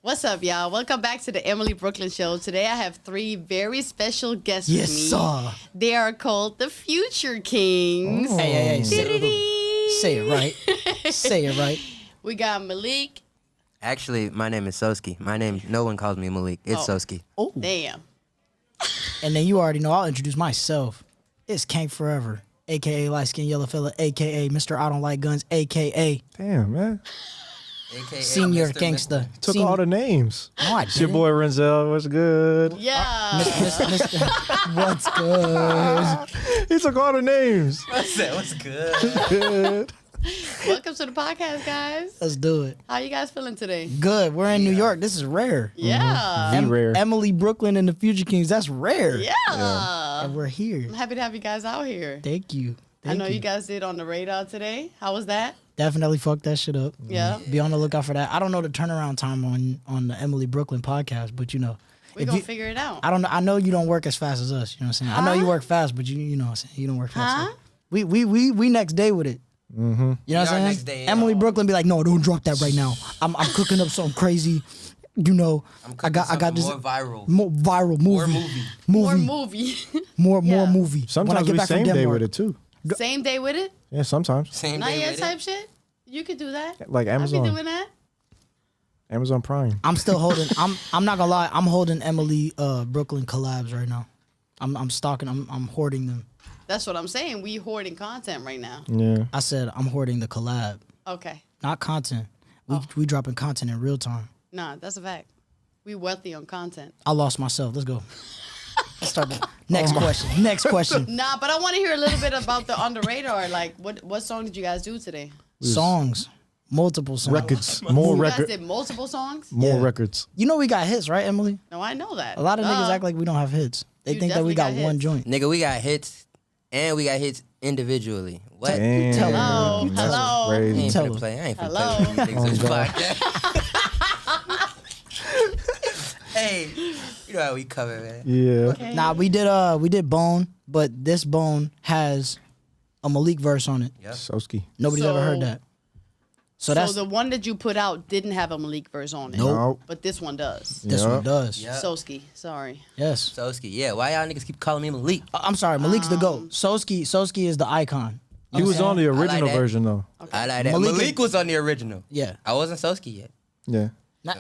What's up, y'all? Welcome back to the Emilie Brooklyn Show. Today I have three very special guests with me. Sir. They are called the Future Kingz. Oh. Hey, say it right. Say it right. We got Malik. Actually, my name is Soski. No one calls me Malik. It's Soski. Oh, Damn. and then you already know. I'll introduce myself. It's Kank Forever, aka Light Skin Yellow Fella, aka Mr. I Don't Like Guns, aka Damn, man. AKA Senior Mr. Gangster. Took all the names. No, I It's your didn't. boy Renzel. What's good? Yeah. What's good? He took all the names. What's good? Good. Welcome to the podcast, guys. Let's do it. How you guys feeling today? Good. We're in New York. This is rare. Yeah. Be rare. Emilie Brooklyn and the Future Kingz. That's rare. Yeah. And we're here. I'm happy to have you guys out here. Thank you. I know you guys did on the radar today. How was that? Definitely fucked that shit up. Yeah. Be on the lookout for that. I don't know the turnaround time on the Emilie Brooklyn podcast, but you know. We're going to figure it out. I don't know. I know you don't work as fast as us. You know what I'm saying? I know you work fast, but you know what I'm saying? You don't work fast. Huh? We next day with it. Mm-hmm. You know what I'm next saying? day, Emilie Brooklyn be like, no, don't drop that right now. I'm cooking up something crazy. You know, I got this more viral. more viral movie. More movie. More Yeah. movie. Sometimes when I we get back from same day Denmark. with it too. Same day with it? Yeah, sometimes. Same Not day yet with type it. shit? You could do that. Like I be Amazon. doing that. Amazon Prime. I'm still holding. I'm not gonna lie. I'm holding Emilie Brooklyn collabs right now. I'm stalking. I'm hoarding them. That's what I'm saying. We hoarding content right now. Yeah. I said I'm hoarding the collab, Okay. not content. We dropping content in real time. Nah, that's a fact. We wealthy on content. I lost myself. Let's go. Let's start. Next question. Next question. Nah, but I want to hear a little bit about the on the radar. Like, what song did you guys do today? Songs, multiple songs. Records. More You guys records. did multiple songs? More Yeah. records. You know we got hits, right, Emily? No, I know that. A lot of niggas act like we don't have hits. They You think that we got definitely got one hits. joint. Nigga, we got hits, and we got hits individually. What? Damn. tell Hello, You That's hello. I crazy. ain't Tell finna her. play. I ain't finna Hello. play with these niggas on this Oh, God. podcast. Hey, you know how we cover, man. Yeah. Okay. Nah, we did Bone, but this Bone has a Malik verse on it. Yep. Soski. Nobody's ever heard that. So So that's the one that you put out didn't have a Malik verse on it. Nope. Nope. But this one does. this Yeah. one does. Yeah. Soski, sorry. Yes. Soski, yeah. Why y'all niggas keep calling me Malik? I'm sorry, Malik's the GOAT. Soski is the icon. He was on the like original that. version though. I like that. Malik Malik was on the original. Yeah. I wasn't Soski yet. Yeah.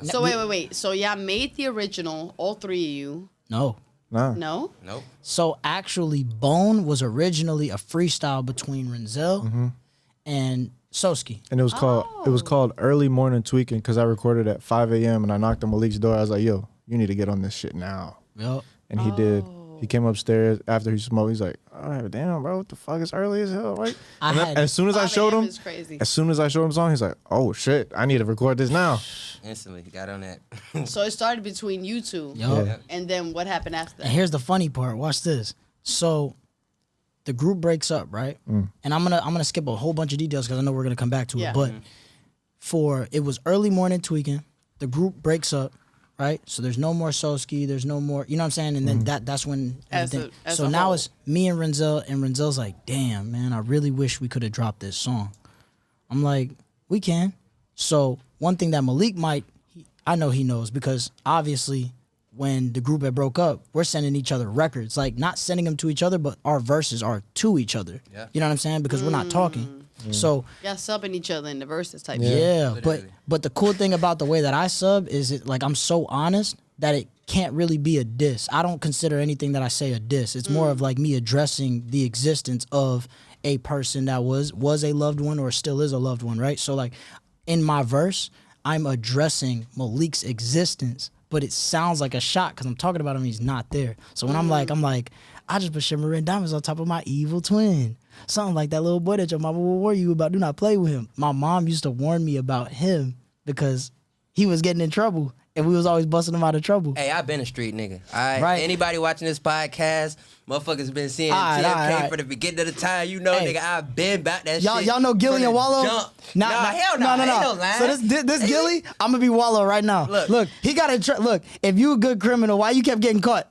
So wait. So y'all made the original, all three of you. No. Nah. No? Nope. So actually, Bone was originally a freestyle between Renzel and Soski. And it was called Early Morning Tweaking because I recorded at 5 a.m. and I knocked on Malik's door. I was like, yo, you need to get on this shit now. Yep. And he did. He came upstairs after he smoked. He's like, all right, damn, bro, what the fuck? It's early as hell, right? I And then, had- as soon as I 5 showed a.m. him, is crazy. as soon as I showed him the song, he's like, oh shit, I need to record this now. Instantly got on that. So it started between you two. Yup. Yeah. And then what happened after And that? here's the funny part. Watch this. So the group breaks up, right? And I'm gonna skip a whole bunch of details because I know we're gonna come back to Yeah. it. But it was Early Morning Tweaking. The group breaks up, right? So there's no more Soski. There's no more. You know what I'm saying? And then that's when As everything. a So now whole. it's me and Renzel, and Renzel's like, damn, man, I really wish we could have dropped this song. I'm like, we can. So one thing that Malik I know he knows because obviously when the group had broke up, we're sending each other records. Like not sending them to each other, but our verses are to each other. Yeah. You know what I'm saying? Because we're not talking. So Y'all subbing each other in the verses type shit. yeah, Literally. but the cool thing about the way that I sub is it like I'm so honest that it can't really be a diss. I don't consider anything that I say a diss. It's more of like me addressing the existence of a person that was a loved one or still is a loved one, right? So like in my verse, I'm addressing Malik's existence, but it sounds like a shot because I'm talking about him. He's not there. So when I'm like, I just put shimmering diamonds on top of my evil twin. Something like that little boy that your mama will warn you about. Do not play with him. My mom used to warn me about him because he was getting in trouble and we was always busting him out of trouble. Hey, I been a street nigga. All right. Right. Anybody watching this podcast, motherfuckers been seeing All right, TMK all right. from the beginning of the time. You know, Hey. nigga, I been about that Y'all, shit. y'all know Gilly from and the Wallow? jump. Nah, hell no. Ain't no line. So this Gilly, I'm gonna be Wallow right now. Look. He got in look. If you a good criminal, why you kept getting caught?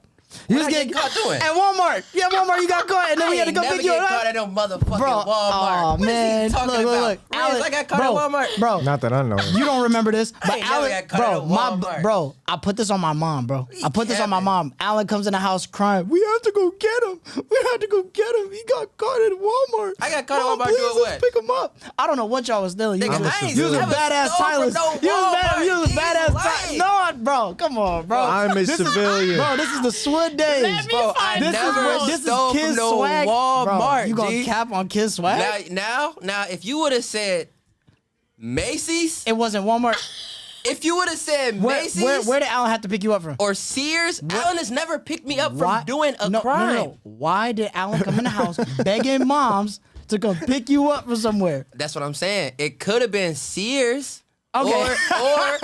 You What was I getting get caught doing? at Walmart. Yeah, Walmart. You got caught, and then we had to go pick you never up. get caught at no motherfucking Bro, Walmart. oh What is man, he talking about? Riz, I got caught at Walmart. Bro, Not that I know. you don't remember this, but ain't never Alan, got caught bro, at my Walmart. bro, I put this on my mom, bro. I put this on my capping. mom. Alan comes in the house crying. We have to go get him. We have to go get him. He got caught at Walmart. I got caught at Mom, Walmart please, doing let's what? Pick him up. I don't know what y'all was stealing. You Nigga, was, I ain't you was a never badass stole from Tyler. no You was Walmart. you was a He's badass lying. Tyler. No, bro, come on, bro. I'm a This is- civilian. Bro, this is the Swood days. Let me Bro, I find This never is this stole is from kids no swag. Walmart, Bro, you gonna G. cap on kids swag? Now, if you would have said Macy's, It wasn't Walmart. if you would have said Macy's Where did Alan have to pick you up from? or Sears, Alan has never picked me up from doing a no, crime. No. Why did Alan come in the house begging moms to come pick you up from somewhere? That's what I'm saying. It could have been Sears. Okay. Or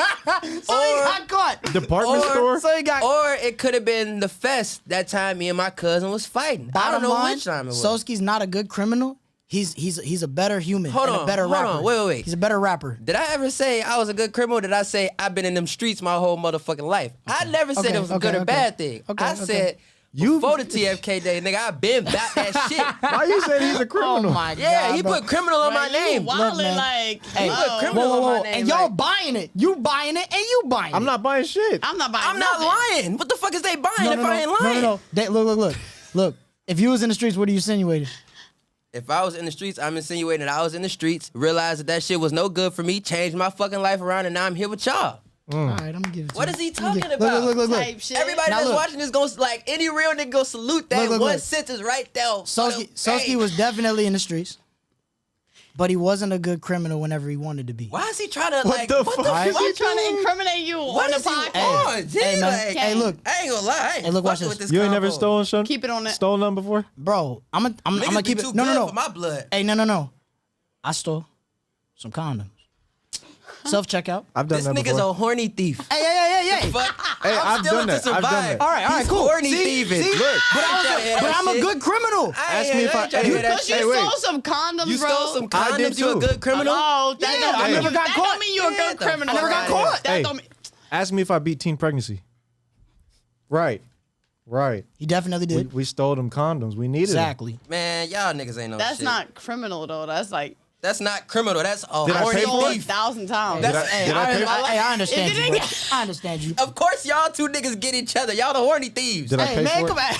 So he got caught. Department store? So he got. or it could have been the fest that time me and my cousin was fighting. I don't know line, which time it was. Soski's not a good criminal. He's a better human. Hold and on, a better hold rapper. on, wait. He's a better rapper. Did I ever say I was a good criminal? Did I say I've been in them streets my whole motherfucking life? I never said Okay, it was a okay, good or okay. bad thing. Okay, I okay. said You- before the TFK day, nigga, I been back that shit. Why you say he's a Oh criminal? my Yeah, god. he bro. put criminal on my Bro, you name. wildin' man. like, Hey, put hello. criminal on my name, and y'all like- buying it. You buying it, and you buying it. I'm not buying shit. I'm not buying I'm not nothing. lying. What the fuck is they buying No, if no, I ain't no, lying? no. Look. If you was in the streets, what are you insinuating? If I was in the streets, I'm insinuating that I was in the streets, realized that shit was no good for me, changed my fucking life around, and now I'm here with y'all. All right, I'm gonna give it to What you. is he I'm gonna talking give- about? Look. Type shit. Everybody Now that's look. watching this goes like any real nigga go salute that Look, one look. sentence right there. Soski was definitely in the streets, but he wasn't a good criminal whenever he wanted to be. Why is he trying to What like? the what fuck? the Alright. fuck? Why you trying to incriminate you What on the is he podcast? on? G? Hey, man. Like, Hey, look. I ain't gonna lie. I ain't Hey, look, watch fucking this. with this You ain't never combo. stolen something? Keep it on that. Stolen nothing before? Bro, I'm gonna Niggas be keep too it. No, good for my blood. Hey, no. I stole some condoms. Self checkout. I've done This that nigga's before. a horny thief. Hey. Fuck. Hey, I'm I've stealing done to that. I've done survive. that. All right, He's cool. horny See? thieving. See? Look, But I'm a good criminal. Ask me if I- ain't you- hear that Because you shit. wait. stole some condoms, You bro. stole some I did condoms. You a too. good criminal? Oh, that Yeah, don't I mean never you- got that caught. don't mean you're a Get good the criminal. fuck I never got outta here. caught. That Hey. don't mean. Ask me if I beat teen pregnancy. Right. He definitely did. We stole them condoms. We needed them. Exactly. Man, y'all niggas ain't no That's shit. not criminal though. That's like That's not criminal. That's a Did I horny pay for it? thief. 1,000 times. That's- Hey, did I pay for it? I understand If you, it bro. ain't- I understand you. Of course, y'all two niggas get each other. Y'all the horny thieves. Did I Hey, pay man, for come it? on.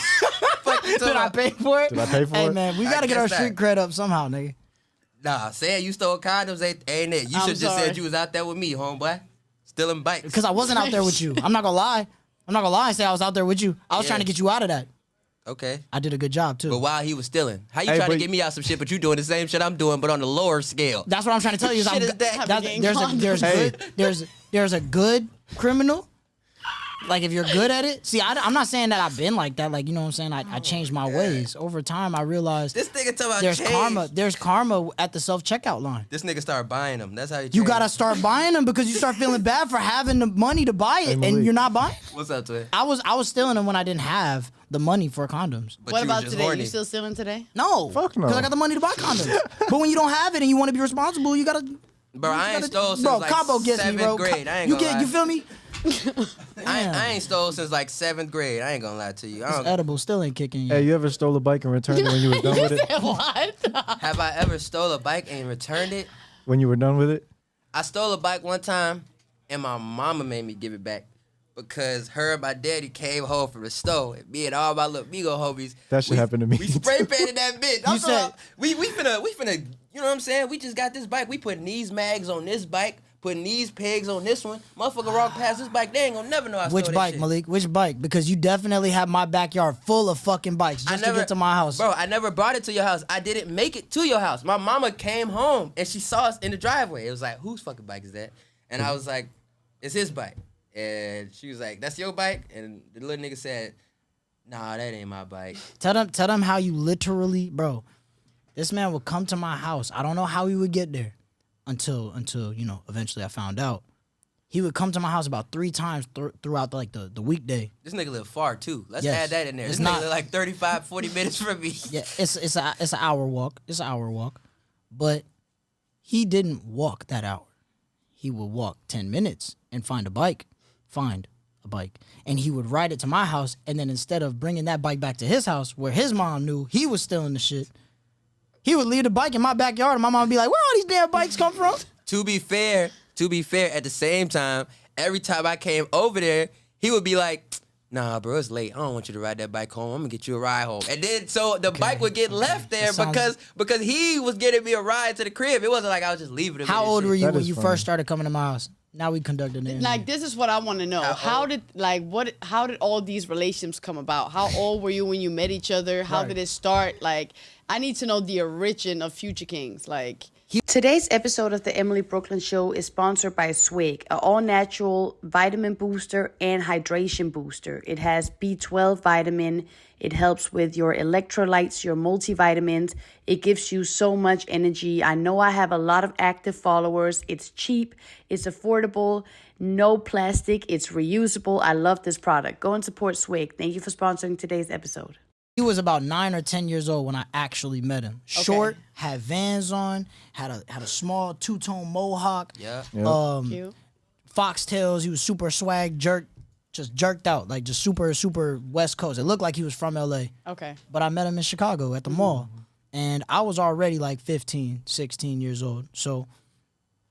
Fuck you Did I talking pay for it? Did I pay for Hey, it? man, we I gotta get our guess street cred up somehow, nigga. Nah, saying you stole condoms ain't it. You I'm should just sorry. said you was out there with me, homeboy. Stealing bikes. Because I wasn't out there with you. I'm not gonna lie. And say I was out there with you. I was Yeah. trying to get you out of that. Okay. I did a good job too. But while he was stealing, how you Hey, trying to but- get me out some shit, but you doing the same shit I'm doing, but on the lower scale? That's what I'm trying to tell you. Is Shit I'm, is that? there's there's a good criminal. Like if you're good at it. See, I'm not saying that I've been like that. Like you know what I'm saying. I changed my ways over time. I realized This nigga talking about there's change. karma. There's karma at the self checkout line. This nigga started buying them. That's how he You changed. gotta start buying them because you start feeling bad for having the money to buy it Malik. and you're not buying. What's up, Twin? I was stealing them when I didn't have the money for condoms. But What you was about just today? horny. You still stealing today? No, Fuck no. Because I got the money to buy condoms. But when you don't have it and you want to be responsible, you gotta. Bro, I ain't gotta- stole since bro, like combo gets me, 7th bro. grade. I ain't you gonna lie. You feel me? I ain't stole since like 7th grade. I ain't gonna lie to you. I It's don't, edible, still ain't kicking you. Hey, you ever stole a bike and returned it when you was done with it? What? have I ever stole a bike and returned it? When you were done with it? I stole a bike one time, and my mama made me give it back because her and my daddy came home from the store. And me and all my little Migo homies. That shit we- happened to me. We spray painted that bitch. You I'm said- talking about- we finna. You know what I'm saying? We just got this bike. We putting these mags on this bike, putting these pegs on this one. Motherfucker walk past this bike, they ain't gonna never know I Which stole that bike, shit. Malik? Which bike? Because you definitely have my backyard full of fucking bikes just to get to my house. Bro, I never brought it to your house. I didn't make it to your house. My mama came home and she saw us in the driveway. It was like, whose fucking bike is that? And I was like, it's his bike. And she was like, that's your bike? And the little nigga said, nah, that ain't my bike. Tell them how you literally, bro. This man would come to my house. I don't know how he would get there until you know, eventually I found out. He would come to my house about 3 times throughout the weekday. This nigga live far too. Let's Yes. add that in there. It's This not- nigga live like 35, 40 minutes from me. Yeah, it's an hour walk. It's an hour walk. But he didn't walk that hour. He would walk 10 minutes and find a bike, find a bike. And he would ride it to my house, and then instead of bringing that bike back to his house where his mom knew he was stealing the shit, he would leave the bike in my backyard, and my mom would be like, where all these damn bikes come from? To be fair, at the same time, every time I came over there, he would be like, nah, bro, it's late. I don't want you to ride that bike home. I'm gonna get you a ride home. And then so the bike would get left there because he was getting me a ride to the crib. It wasn't like I was just leaving him. How old were you when you first started coming to my house? Now we conduct an interview. Like, this is what I want to know. How did all these relationships come about? How old were you when you met each other? How did it start? Like, I need to know the origin of Future Kingz. Like, today's episode of the Emilie Brooklyn Show is sponsored by Swig, an all-natural vitamin booster and hydration booster. It has B12 vitamin. It helps with your electrolytes, your multivitamins. It gives you so much energy. I know I have a lot of active followers. It's cheap. It's affordable. No plastic. It's reusable. I love this product. Go and support Swig. Thank you for sponsoring today's episode. He was about 9 or 10 years old when I actually met him. Short, had Vans on, had a small two-tone mohawk. Yeah. Cute. Foxtails. He was super swag, jerked out, like just super, super West Coast. It looked like he was from LA. Okay. But I met him in Chicago at the mall. And I was already like 15, 16 years old. So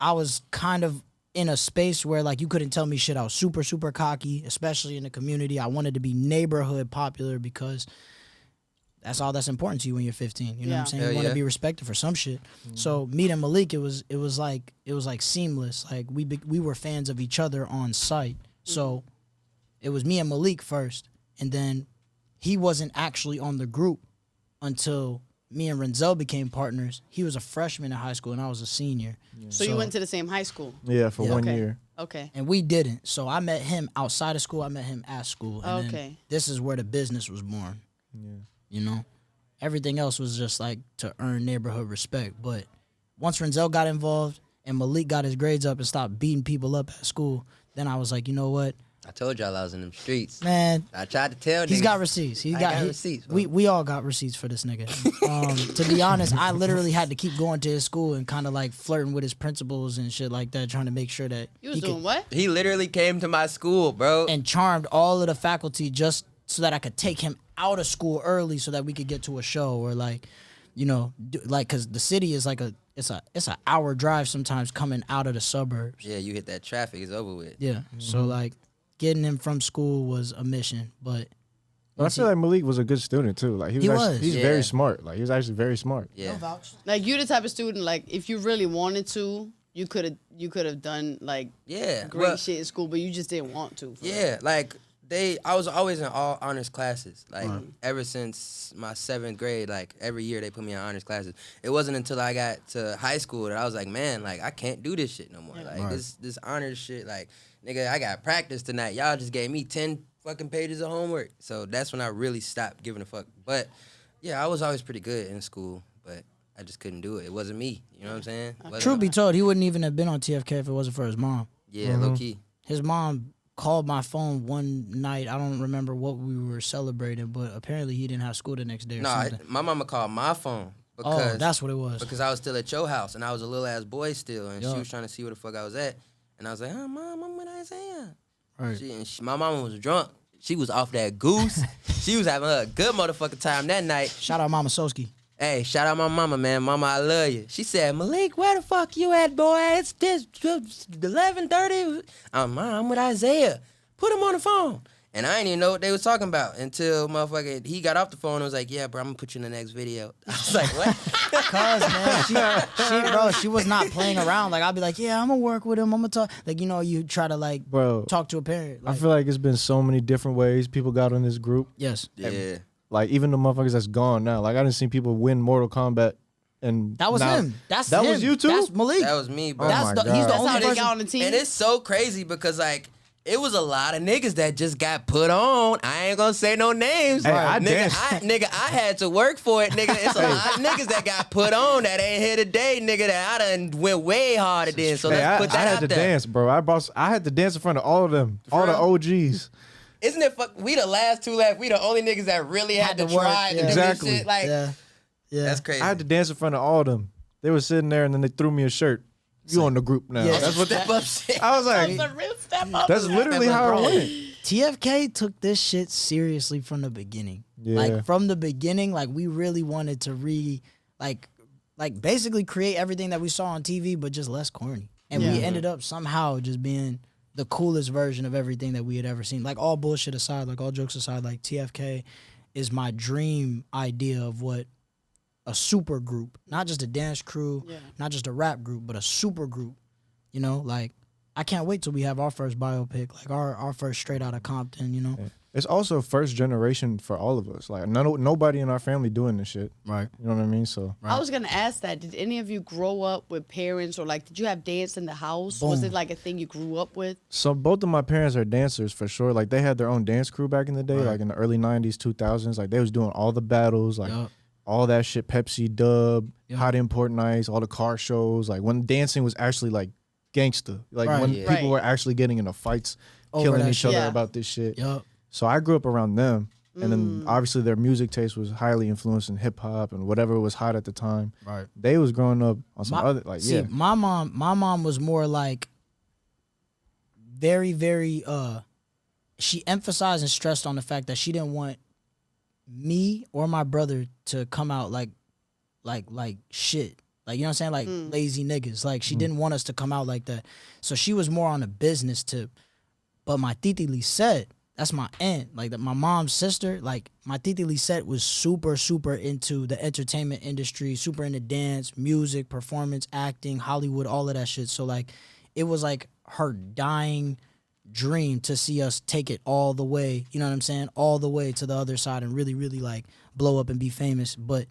I was kind of in a space where like you couldn't tell me shit. I was super, super cocky, especially in the community. I wanted to be neighborhood popular because that's all that's important to you when you're 15. You know what I'm saying? You want to be respected for some shit. So meeting Malik, it was like seamless. Like we were fans of each other on site. So it was me and Malik first, and then he wasn't actually on the group until me and Renzel became partners. He was a freshman in high school, and I was a senior. Yeah. So you went to the same high school? Yeah, for 1 year. Okay. And we didn't. So I met him outside of school. I met him at school. And then this is where the business was born. Yeah. You know? Everything else was just like to earn neighborhood respect. But once Renzel got involved and Malik got his grades up and stopped beating people up at school, then I was like, you know what? I told y'all I was in them streets. Man, I tried to tell he's niggas. got receipts. He got receipts. Bro. We all got receipts for this nigga. To be honest, I literally had to keep going to his school and kind of like flirting with his principals and shit like that, trying to make sure that you was doing what? He literally came to my school, bro, and charmed all of the faculty just so that I could take him out of school early so that we could get to a show or like, you know, like because the city is like it's an hour drive sometimes coming out of the suburbs. Yeah, you hit that traffic, it's over with. Yeah, so like. Getting him from school was a mission, but I feel like Malik was a good student too. Like he's very smart. Like he was actually very smart. Yeah. Like you the type of student, like if you really wanted to, you could have done like great shit in school, but you just didn't want to. Yeah, like I was always in all honors classes. Like ever since my 7th grade, like every year they put me in honors classes. It wasn't until I got to high school that I was like, man, like I can't do this shit no more. Yeah. Like this honors shit, like nigga, I got practice tonight. Y'all just gave me 10 fucking pages of homework. So that's when I really stopped giving a fuck. But yeah, I was always pretty good in school, but I just couldn't do it. It wasn't me. You know what I'm saying? Truth be told, he wouldn't even have been on TFK if it wasn't for his mom. Yeah, low key. His mom called my phone one night. I don't remember what we were celebrating, but apparently he didn't have school the next day or something. My mama called my phone. Because, that's what it was. Because I was still at your house, and I was a little-ass boy still, and she was trying to see where the fuck I was at. And I was like, oh, Mom, I'm with Isaiah. Right. My mama was drunk. She was off that goose. She was having a good motherfucking time that night. Shout out Mama Soski. Hey, shout out my mama, man. Mama, I love you. She said, Malik, where the fuck you at, boy? It's 11:30. I'm with Isaiah. Put him on the phone. And I didn't even know what they was talking about until motherfucker, he got off the phone and was like, yeah, bro, I'm going to put you in the next video. I was like, what? Cuz, man, she was not playing around. Like, I'd be like, yeah, I'm going to work with him. I'm going to talk. Like, you know, you try to, like, talk to a parent. Like, I feel like it's been so many different ways people got on this group. Yes. Yeah. Like, even the motherfuckers that's gone now. Like, I didn't see people win Mortal Kombat. And that was him. That him. Was you too? That's Malik. That was me, bro. He's the only how they person. got on the team. And it's so crazy because, like, it was a lot of niggas that just got put on. I ain't gonna say no names. Hey, I had to work for it, nigga. It's a lot of niggas that got put on that ain't here today, nigga, that I done went way harder than. So let's put that I had out to there. dance, bro. I had to dance in front of all of them. All the OGs. Isn't it we the last two left? We the only niggas that really had to try to do this shit. Like, that's crazy. I had to dance in front of all of them. They were sitting there and then they threw me a shirt. You on the group now. That's what step up shit. I was like, That's a real step up. That's literally how it went. TFK took this shit seriously from the beginning. Yeah. Like from the beginning, like we really wanted to like basically create everything that we saw on TV, but just less corny. And we ended up somehow just being the coolest version of everything that we had ever seen. Like all bullshit aside, like all jokes aside, like TFK is my dream idea of what a super group, not just a dance crew, not just a rap group, but a super group. You know, like I can't wait till we have our first biopic, like our first Straight Outta Compton, you know. Yeah. It's also first generation for all of us. Like nobody in our family doing this shit. Right. You know what I mean? So I was gonna ask that. Did any of you grow up with parents, or like, did you have dance in the house? Boom. Was it like a thing you grew up with? So both of my parents are dancers for sure. Like they had their own dance crew back in the day, like in the early 90s, 2000s. Like they was doing all the battles, like all that shit, Pepsi, Dub, Hot Import Nights, all the car shows. Like when dancing was actually like gangster. Like when people were actually getting into fights, killing each other about this shit. So I grew up around them. And then obviously their music taste was highly influenced in hip hop and whatever was hot at the time. Right. They was growing up on some other like my mom was more like very, very she emphasized and stressed on the fact that she didn't want me or my brother to come out like shit. Like, you know what I'm saying? Like lazy niggas. Like she didn't want us to come out like that. So she was more on a business tip. But my titi Lisette, that's my aunt. Like my mom's sister, like my titi Lisette was super, super into the entertainment industry, super into dance, music, performance, acting, Hollywood, all of that shit. So like it was like her dying dream to see us take it all the way, you know what I'm saying? All the way to the other side and really, really like blow up and be famous. But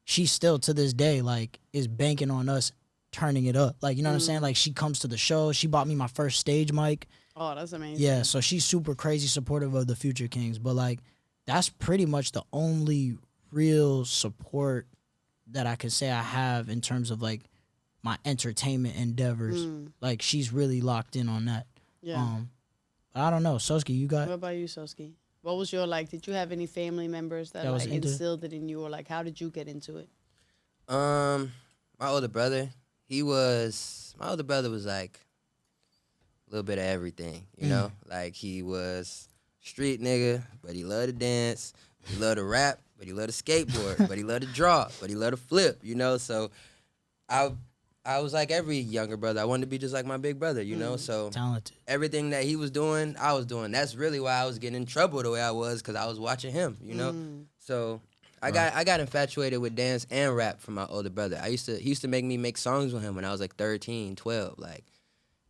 she still to this day like is banking on us turning it up. Like, you know what I'm saying? Like she comes to the show. She bought me my first stage mic. Oh, that's amazing. Yeah, so she's super crazy supportive of the Future Kingz. But like that's pretty much the only real support that I could say I have in terms of like my entertainment endeavors. Like she's really locked in on that. Yeah. I don't know. Soski, you got... What about you, Soski? What was your, like, did you have any family members that like instilled it in you, or like how did you get into it? My older brother, my older brother was like a little bit of everything, you know? Like he was street nigga, but he loved to dance, he loved to rap, but he loved to skateboard, but he loved to draw, but he loved to flip, you know? So I was like every younger brother. I wanted to be just like my big brother, you know? So talented. Everything that he was doing, I was doing. That's really why I was getting in trouble the way I was, because I was watching him, you know? So I got infatuated with dance and rap from my older brother. He used to make me make songs with him when I was like 13, 12. Like,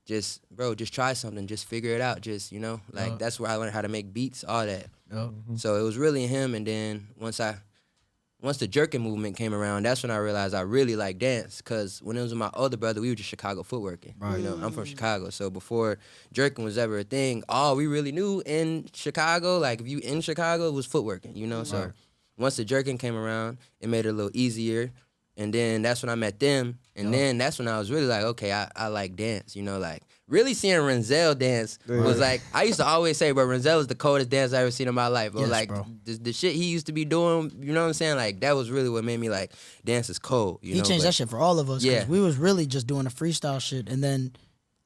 just try something. Just figure it out. Just, you know? Like, that's where I learned how to make beats, all that. So it was really him, and then once the jerking movement came around, that's when I realized I really like dance. Because when it was with my older brother, we were just Chicago footworking. Right. You know, I'm from Chicago. So before jerking was ever a thing, all we really knew in Chicago, like if you in Chicago, was footworking, you know? So once the jerking came around, it made it a little easier. And then that's when I met them. And then that's when I was really like, okay, I like dance, you know? Like, really seeing Renzel dance was like, I used to always say, bro, Renzel is the coldest dance I ever seen in my life. But like, the shit he used to be doing, you know what I'm saying? Like, that was really what made me like, dance is cold, you know? He changed that shit for all of us. Yeah. We was really just doing the freestyle shit. And then,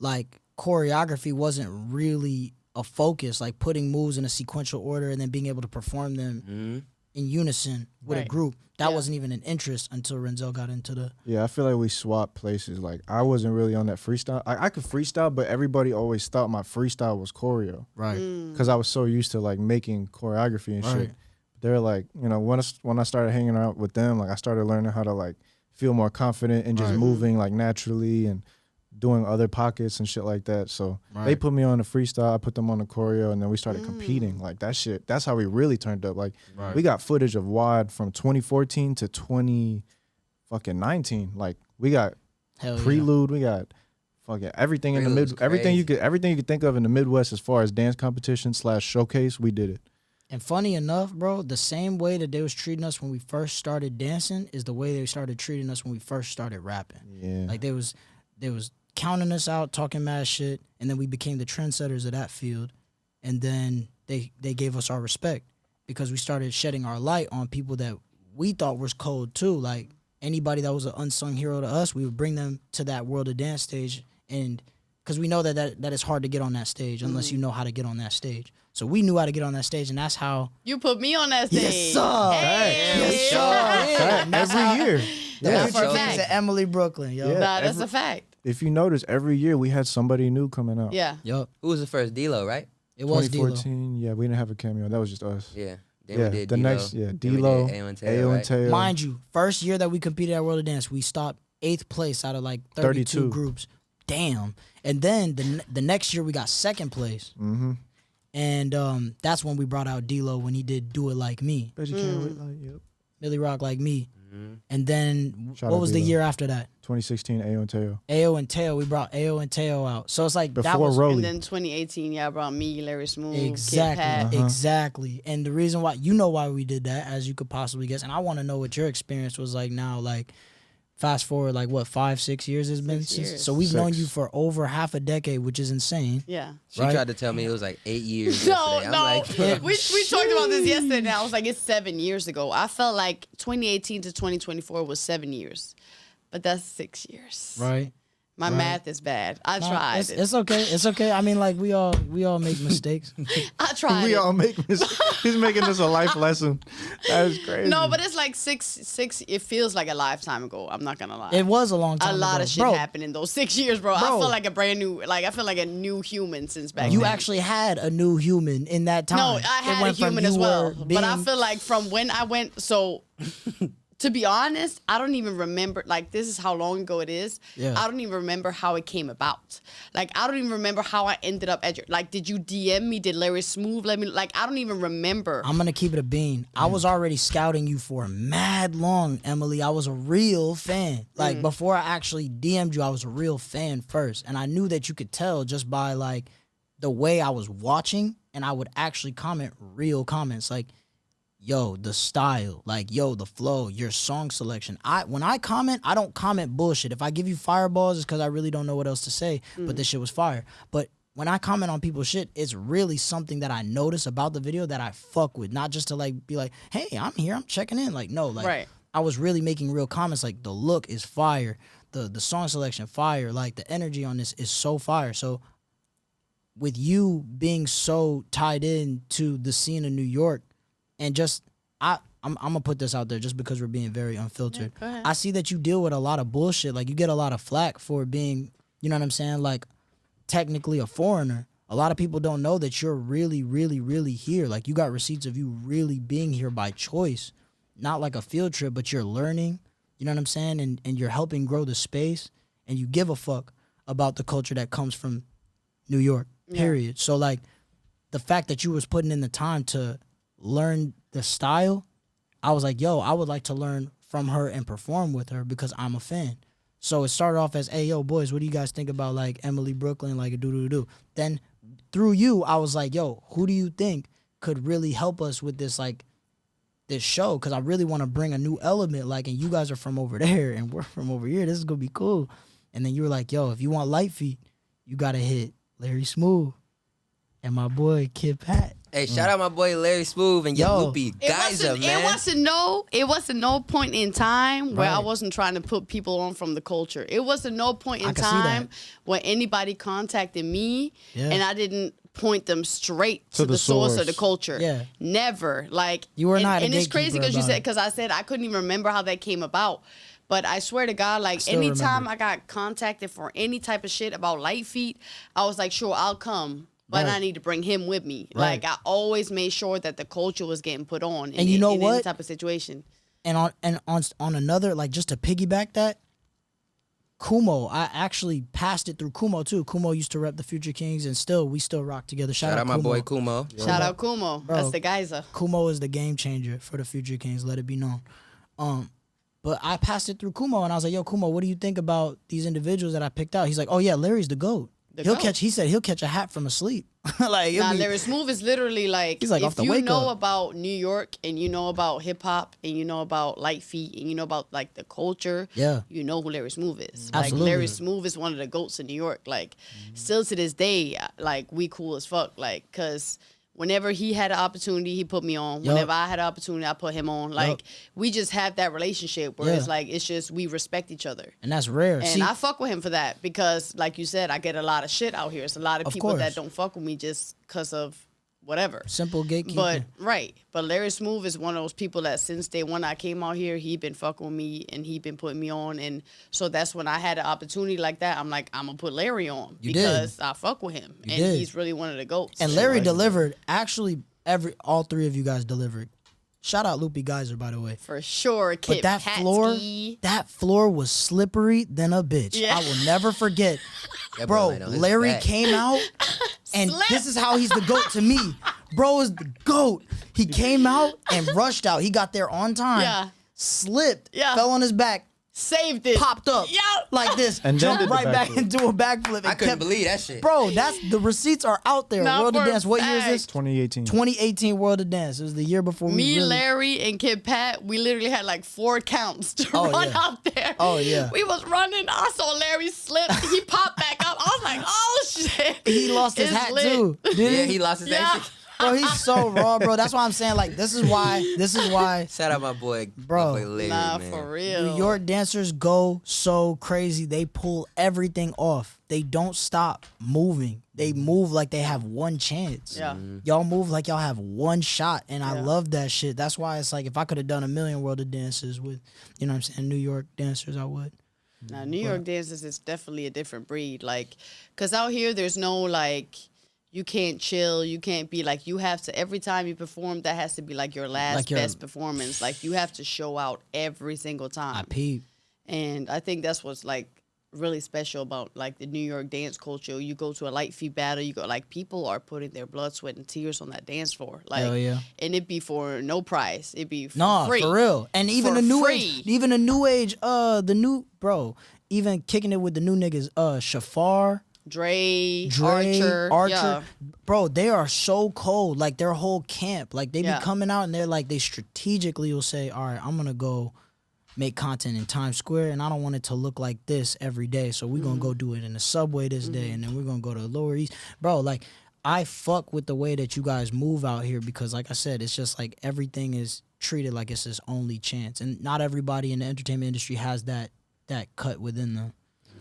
like, choreography wasn't really a focus. Like, putting moves in a sequential order and then being able to perform them in unison with a group. That wasn't even an interest until Renzel got into the... Yeah, I feel like we swapped places. Like, I wasn't really on that freestyle. I could freestyle, but everybody always thought my freestyle was choreo. Right. Because I was so used to, like, making choreography and shit. They're like, you know, when I started hanging out with them, like, I started learning how to, like, feel more confident and just moving, like, naturally and doing other pockets and shit like that. So they put me on the freestyle, I put them on the choreo, and then we started competing. Like, that shit, that's how we really turned up. Like, we got footage of WAD from 2014 to 2019. Like, we got Prelude, we got fucking everything in the mid, everything you could think of in the Midwest as far as dance competition / showcase, we did it. And funny enough, bro, the same way that they was treating us when we first started dancing is the way they started treating us when we first started rapping. Yeah. Like, they was counting us out, talking mad shit, and then we became the trendsetters of that field. And then they gave us our respect because we started shedding our light on people that we thought was cold too. Like, anybody that was an unsung hero to us, we would bring them to that world of dance stage, and because we know that it's hard to get on that stage unless you know how to get on that stage. So we knew how to get on that stage, and that's how You put me on that stage. Yes, sir. Hey. Yes, sir. Every year. the That's Future a Kingz fact. and Emilie Brooklyn, yo. Yeah. Nah, that's a fact. If you notice, every year we had somebody new coming out. Yeah. Yup. Who was the first? D-Lo, right? It was D-Lo. 2014, yeah, we didn't have a cameo. That was just us. Yeah. Then Yeah, we did the D-Lo. next, yeah, Then we did D-Lo, Ayo and Ayo and right? Teo. Mind you, first year that we competed at World of Dance, we stopped 8th place out of like 32 groups. Damn. And then the next year we got 2nd place. Mm-hmm. And that's when we brought out D-Lo when he did Do It Like Me. Bet you can't wait, like, yep. Millie Rock Like Me. Mm-hmm. And then Shout what out was the D-Lo. year after that? 2016, Ayo and Teo. Ayo and Teo. We brought Ayo and Teo out. So it's like that Before was Rolly. And then 2018, y'all brought me, Larry Smooth, Kid exactly, Pat. exactly. And the reason why why we did that, as you could possibly guess, and I want to know what your experience was like now. Like, fast forward, like what 5-6 years has been 6 since. years. So we've known 6. you for over half a decade, which is insane. Yeah. She Right? tried to tell me it was like 8 years. No, yesterday. I'm no. like, we talked about this yesterday, and I was like, it's 7 years ago. I felt like 2018 to 2024 was 7 years, but that's 6 years. Right. My math is bad. I tried. It's okay. It's okay. I mean, like we all make mistakes. I tried. We it. all make mistakes. He's making this a life lesson. That is crazy. No, but it's like six. It feels like a lifetime ago. I'm not gonna lie. It was a long time a lot ago. of shit Bro, happened in those 6 years, bro. I Bro. feel like a brand new, like I feel like a new human since back You then. actually had a new human in that time. No, I It had a went from human you as well. were But I being- feel like from when I went, so to be honest, I don't even remember, like this is how long ago it is. Yeah. I don't even remember how it came about. Like I don't even remember how I ended up at your, like did you DM me? Did Larry Smooth let me, like I don't even remember. I'm gonna keep it a bean. I was already scouting you for mad long, Emily. I was a real fan. Like before I actually DM'd you, I was a real fan first, and I knew that you could tell just by like the way I was watching, and I would actually comment real comments like, yo, the style, like, yo, the flow, your song selection. When I comment, I don't comment bullshit. If I give you fireballs, it's because I really don't know what else to say, but this shit was fire. But when I comment on people's shit, it's really something that I notice about the video that I fuck with, not just to like be like, hey, I'm here, I'm checking in. Like, no, like Right. I was really making real comments like the look is fire, the song selection fire, like the energy on this is so fire. So with you being so tied in to the scene in New York, and just I'm gonna put this out there just because we're being very unfiltered. go ahead. I see that you deal with a lot of bullshit. Like you get a lot of flack for being, you know what I'm saying, like technically a foreigner. A lot of people don't know that you're really, really, really here. Like you got receipts of you really being here by choice, not like a field trip, but you're learning. You know what I'm saying, and you're helping grow the space, and you give a fuck about the culture that comes from New York. Period. So like the fact that you was putting in the time to learn the style, I was like, yo, I would like to learn from her and perform with her because I'm a fan. So it started off as, hey, yo, boys, what do you guys think about like Emilie Brooklyn, like a do. Then through you, I was like, yo, who do you think could really help us with this like this show? Because I really want to bring a new element, like, and you guys are from over there and we're from over here. This is gonna be cool. And then you were like, yo, if you want light feet, you gotta hit Larry Smooth and my boy Kid Pat. hey, shout out my boy Larry Smooth and Yo. your loopy It geyser, wasn't, man. it wasn't no point in time where I Right. wasn't trying to put people on from the culture. It wasn't no point in I can see that. time when anybody contacted me Yeah. and I didn't point them straight to To the the source of source. the culture. Yeah. Like You were not a and it's crazy gatekeeper because you about said, it. because I said I couldn't even remember how that came about. But I swear to God, like still anytime remember. I got contacted for any type of shit about light feet, I was like, sure, I'll come. But Right. I need to bring him with me. Right. Like I always made sure that the culture was getting put on. And you know in any what? type of situation. And on another, like just to piggyback that, Kumo, I actually passed it through Kumo too. Kumo used to rep the Future Kingz, and we still rock together. Shout Shout out my Kumo. boy Kumo. Shout out Kumo. Bro. That's the geyser. Kumo is the game changer for the Future Kingz. Let it be known. But I passed it through Kumo, and I was like, "Yo, Kumo, what do you think about these individuals that I picked out?" He's like, "Oh yeah, Larry's the GOAT. He said he'll catch a hat from asleep." Like, it'll Nah, be- Larry Smooth is literally like, He's like, off if the you wake know up. about New York and you know about hip hop and you know about light feet and you know about like the culture, Yeah. you know who Larry Smooth is. Absolutely. Like Larry Smooth is one of the goats in New York. Like still to this day, like we cool as fuck. Like cause Whenever he had an opportunity, he put me on. Yup. Whenever I had an opportunity, I put him on. Like, Yup. we just have that relationship where Yeah. it's like, it's just, we respect each other. And that's rare. And See, I fuck with him for that because, like you said, I get a lot of shit out here. It's a lot of people course. that don't fuck with me just because of whatever. simple gatekeeping. But but Larry Smooth is one of those people that since day one I came out here, he been fucking with me and he been putting me on, and so that's when I had an opportunity like that. I'm like, I'm gonna put Larry on because I fuck with him, and did. he's really one of the goats. And Larry delivered. Actually, all three of you guys delivered. Shout out Loopy Geyser, by the way. for sure. But Kid that floor was slippery than a bitch. Yeah. I will never forget. That Bro, boy laid on his Larry back. came out, and Slip. this is how he's the GOAT to me. Bro is the GOAT. He came out and rushed out. He got there on time. Yeah. Slipped. Yeah. Fell on his back. saved it, Popped up. Yeah. like this. And then jumped did the right back backflip. into a backflip. And I couldn't kept- believe that shit. Bro, the receipts are out there. Nah, World of for a Dance. What year is this? fact. 2018. 2018 World of Dance. It was the year before we Me, really... Larry, and Kid Pat, we literally had like 4 counts to Oh, run yeah. out there. Oh, yeah. We was running. I saw Larry slip. He popped back up. I was like, oh shit. He lost his It's hat lit. too. Did Yeah, he lost his Yeah. action. Bro, he's so raw, bro. That's why I'm saying, like, this is why Shout out my boy, Bro. my boy Larry, Nah, man. for real. New York dancers go so crazy. They pull everything off. They don't stop moving. They move like they have one chance. Yeah. Y'all move like y'all have one shot. And I Yeah. love that shit. That's why it's like, if I could have done a million World of Dances with, you know what I'm saying, New York dancers, I would. Now, New York dancers is definitely a different breed. Like, because out here, there's no, like, you can't chill. You can't be like, you have to, every time you perform, that has to be like your last Like your- best performance. Like, you have to show out every single time. I peep. And I think that's what's like really special about like the New York dance culture. You go to a light feet battle, you go like people are putting their blood, sweat, and tears on that dance floor. Like, Hell yeah. and it be for no price. It be for No, free. for real. And even For the new free. age, even kicking it with the new niggas, Shafar, Dre, Archer. Yeah. Bro, they are so cold. Like their whole camp. Like they Yeah. be coming out and they're like, they strategically will say, all right, I'm gonna go make content in Times Square and I don't want it to look like this every day. So we're gonna go do it in the subway this day and then we're gonna go to the Lower East. Bro, like I fuck with the way that you guys move out here because like I said, it's just like everything is treated like it's his only chance. And not everybody in the entertainment industry has that cut within them.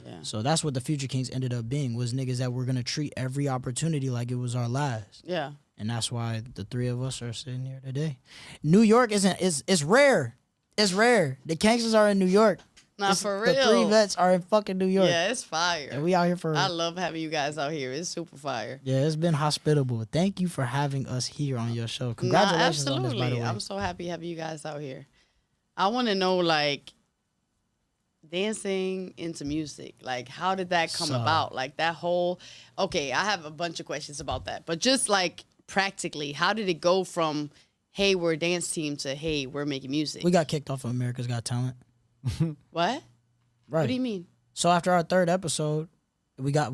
Yeah. So that's what the Future Kingz ended up being, was niggas that were gonna treat every opportunity like it was our last. Yeah. And that's why the three of us are sitting here today. New York it's rare. It's rare. The Kangsters are in New York. Nah, for real. The 3 vets are in fucking New York. Yeah, it's fire. And we out here for I love having you guys out here. It's super fire. yeah, it's been hospitable. Thank you for having us here on your show. Congratulations on this, by the way. I'm so happy having you guys out here. I want to know, like, dancing into music. Like, how did that come So- about? Like, that whole... Okay, I have a bunch of questions about that. But just, like, practically, how did it go from, hey, we're a dance team to, hey, we're making music? We got kicked off of America's Got Talent. What? Right. What do you mean? So after our 3rd episode, we got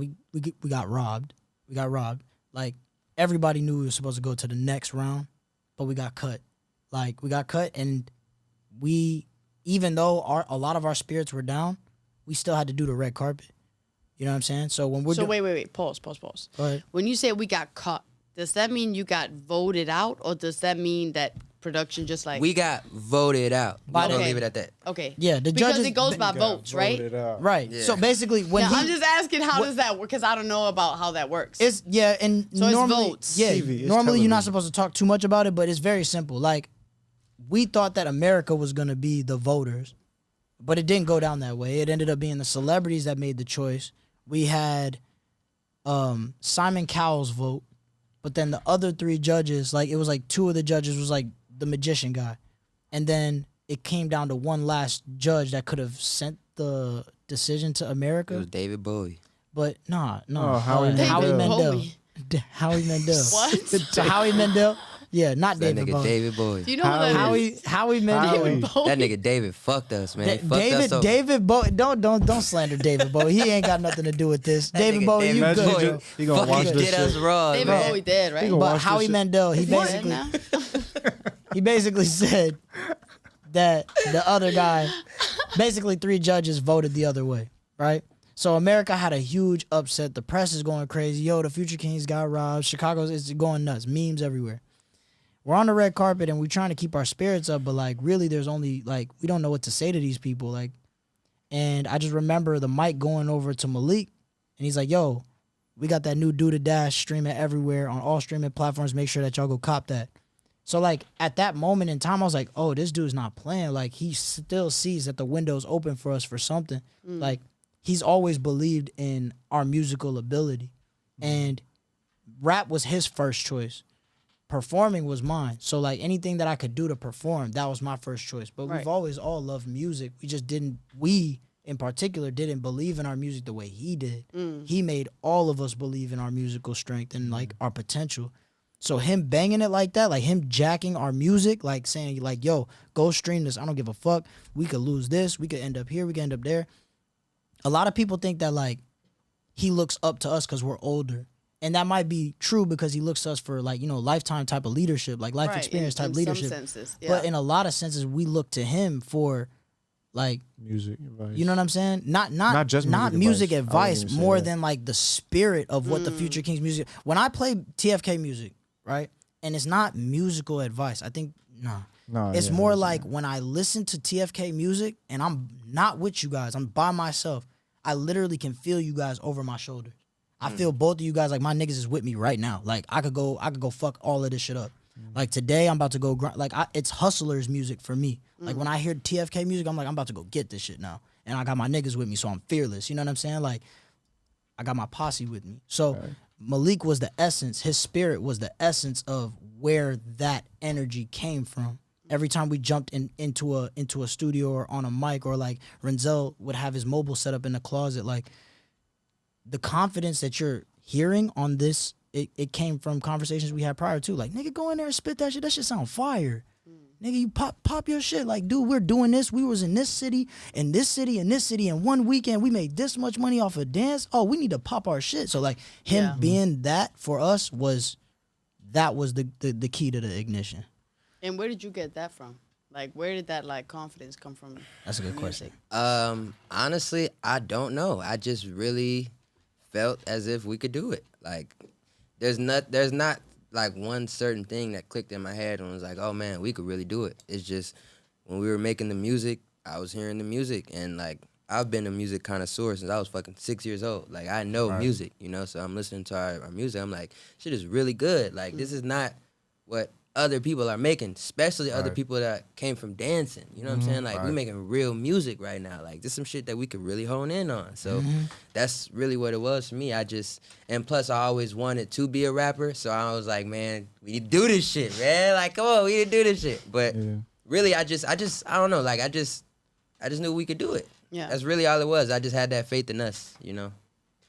robbed. We got robbed. Like everybody knew we were supposed to go to the next round, but we got cut. Like we got cut, and we, even though a lot of our spirits were down, we still had to do the red carpet. You know what I'm saying? So when we're Wait. Pause. Go ahead. When you say we got caught, does that mean you got voted out, or does that mean that production just like... We got voted out. We're Okay. gonna leave it at that. Okay. Yeah, the because judges- it goes by Got votes, right? voted out. Right. Yeah. So basically, when Yeah, he, I'm just asking how does that work because I don't know about how that works. it's and So it's normally, votes. yeah, TV, it's normally you're not television. supposed to talk too much about it, but it's very simple. Like we thought that America was gonna be the voters, but it didn't go down that way. It ended up being the celebrities that made the choice. We had Simon Cowell's vote, but then the other 3 judges, like it was like 2 of the judges was like the magician guy, and then it came down to one last judge that could have sent the decision to It America. was David Bowie. But no, Oh, Howie Howie Mandel. Mandel. Bowie. Howie Mandel. What? So Howie Mandel, yeah, not That David nigga Bowie. David Bowie. Do you know who that is? Howie Mandel. Howie. That nigga David fucked us, man. He fucked us David over. David Bowie. Don't slander David Bowie. He ain't got nothing to do with this. That David nigga Bowie, you David good? Bowie. Bro. He gonna watch fucking this did us shit. wrong, David man. Bowie dead, right? He gonna But watch this Howie shit. Mandel, he Is he dead basically now? he basically said that the other guy, basically 3 judges voted the other way, right? So America had a huge upset. The press is going crazy. Yo, the Future Kingz got robbed. Chicago's is going nuts. Memes everywhere. We're on the red carpet and we're trying to keep our spirits up, but like really there's only like we don't know what to say to these people. Like, and I just remember the mic going over to Malik and he's like, yo, we got that new Do the Dash streaming everywhere on all streaming platforms. Make sure that y'all go cop that. So like at that moment in time, I was like, oh, this dude's not playing. Like he still sees that the window's open for us for something. Like he's always believed in our musical ability. And rap was his first choice. Performing was mine. So like anything that I could do to perform, that was my first choice. But we've always all loved music. We just didn't, we in particular didn't believe in our music the way he did. He made all of us believe in our musical strength and like our potential. So him banging it like that, like him jacking our music, like saying like, yo, go stream this. I don't give a fuck. We could lose this. We could end up here. We could end up there. A lot of people think that like he looks up to us because we're older. And that might be true because he looks to us for like, you know, lifetime type of leadership, like life experience type leadership. Some senses, But in a lot of senses, we look to him for like music advice. You know what I'm saying? Not just music advice more than like the spirit of what the Future Kingz music. When I play TFK music, right? And it's not musical advice. I think it's more like when I listen to TFK music and I'm not with you guys, I'm by myself. I literally can feel you guys over my shoulder. I feel both of you guys like my niggas is with me right now. Like I could go fuck all of this shit up. Like today I'm about to go grind. Like it's hustlers music for me. Like when I hear TFK music, I'm like I'm about to go get this shit now. And I got my niggas with me, so I'm fearless. You know what I'm saying? Like I got my posse with me. So Malik was the essence. His spirit was the essence of where that energy came from. Every time we jumped into a studio or on a mic, or like Renzel would have his mobile set up in the closet, like the confidence that you're hearing on this, it came from conversations we had prior to. Like, nigga, go in there and spit that shit. That shit sound fire. Nigga, you pop your shit. Like, dude, we're doing this. We was in this city, and this city, and this city, and one weekend we made this much money off of dance. Oh, we need to pop our shit. So like him being that for us was the key to the ignition. And where did you get that from? Like, where did that like confidence come from? That's a good question. Honestly, I don't know. I just really felt as if we could do it. Like, there's not like one certain thing that clicked in my head and was like, oh man, we could really do it. It's just when we were making the music, I was hearing the music, and like I've been a music connoisseur since I was fucking 6 years old. Like I know music, you know, so I'm listening to our music. I'm like, shit is really good. Like this is not what other people are making, especially other people that came from dancing. You know what I'm saying? Like we making real music right now. Like this is some shit that we could really hone in on. So that's really what it was for me. And plus I always wanted to be a rapper. So I was like, man, we need to do this shit, man. Like, come on, we need to do this shit. But really I don't know. Like I just knew we could do it. Yeah. That's really all it was. I just had that faith in us, you know?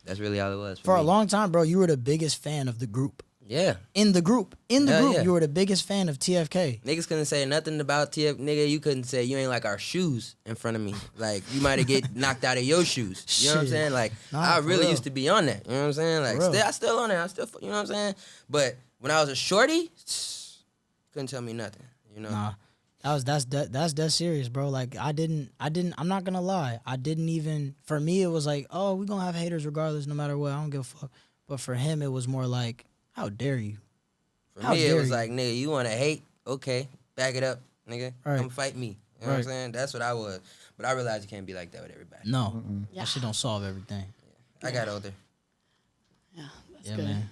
That's really all it was for me. A long time, bro, you were the biggest fan of the group. Yeah. In the group, you were the biggest fan of TFK. Niggas couldn't say nothing about TF. Nigga, you couldn't say you ain't like our shoes in front of me. Like, you might have get knocked out of your shoes. You know what I'm saying? Like, I really used to be on that. You know what I'm saying? Like, I still on that. You know what I'm saying? But when I was a shorty, couldn't tell me nothing. You know? Nah. That's dead serious, bro. Like, I'm not gonna lie. I didn't even, for me, it was like, oh, we gonna have haters regardless, no matter what. I don't give a fuck. But for him, it was more like, how dare you? For me, it was like, nigga, you want to hate? Okay, back it up, nigga. Come fight me. You know what I'm saying? That's what I was. But I realized you can't be like that with everybody. No. That shit don't solve everything. Yeah. I got older. Yeah, that's good. Man.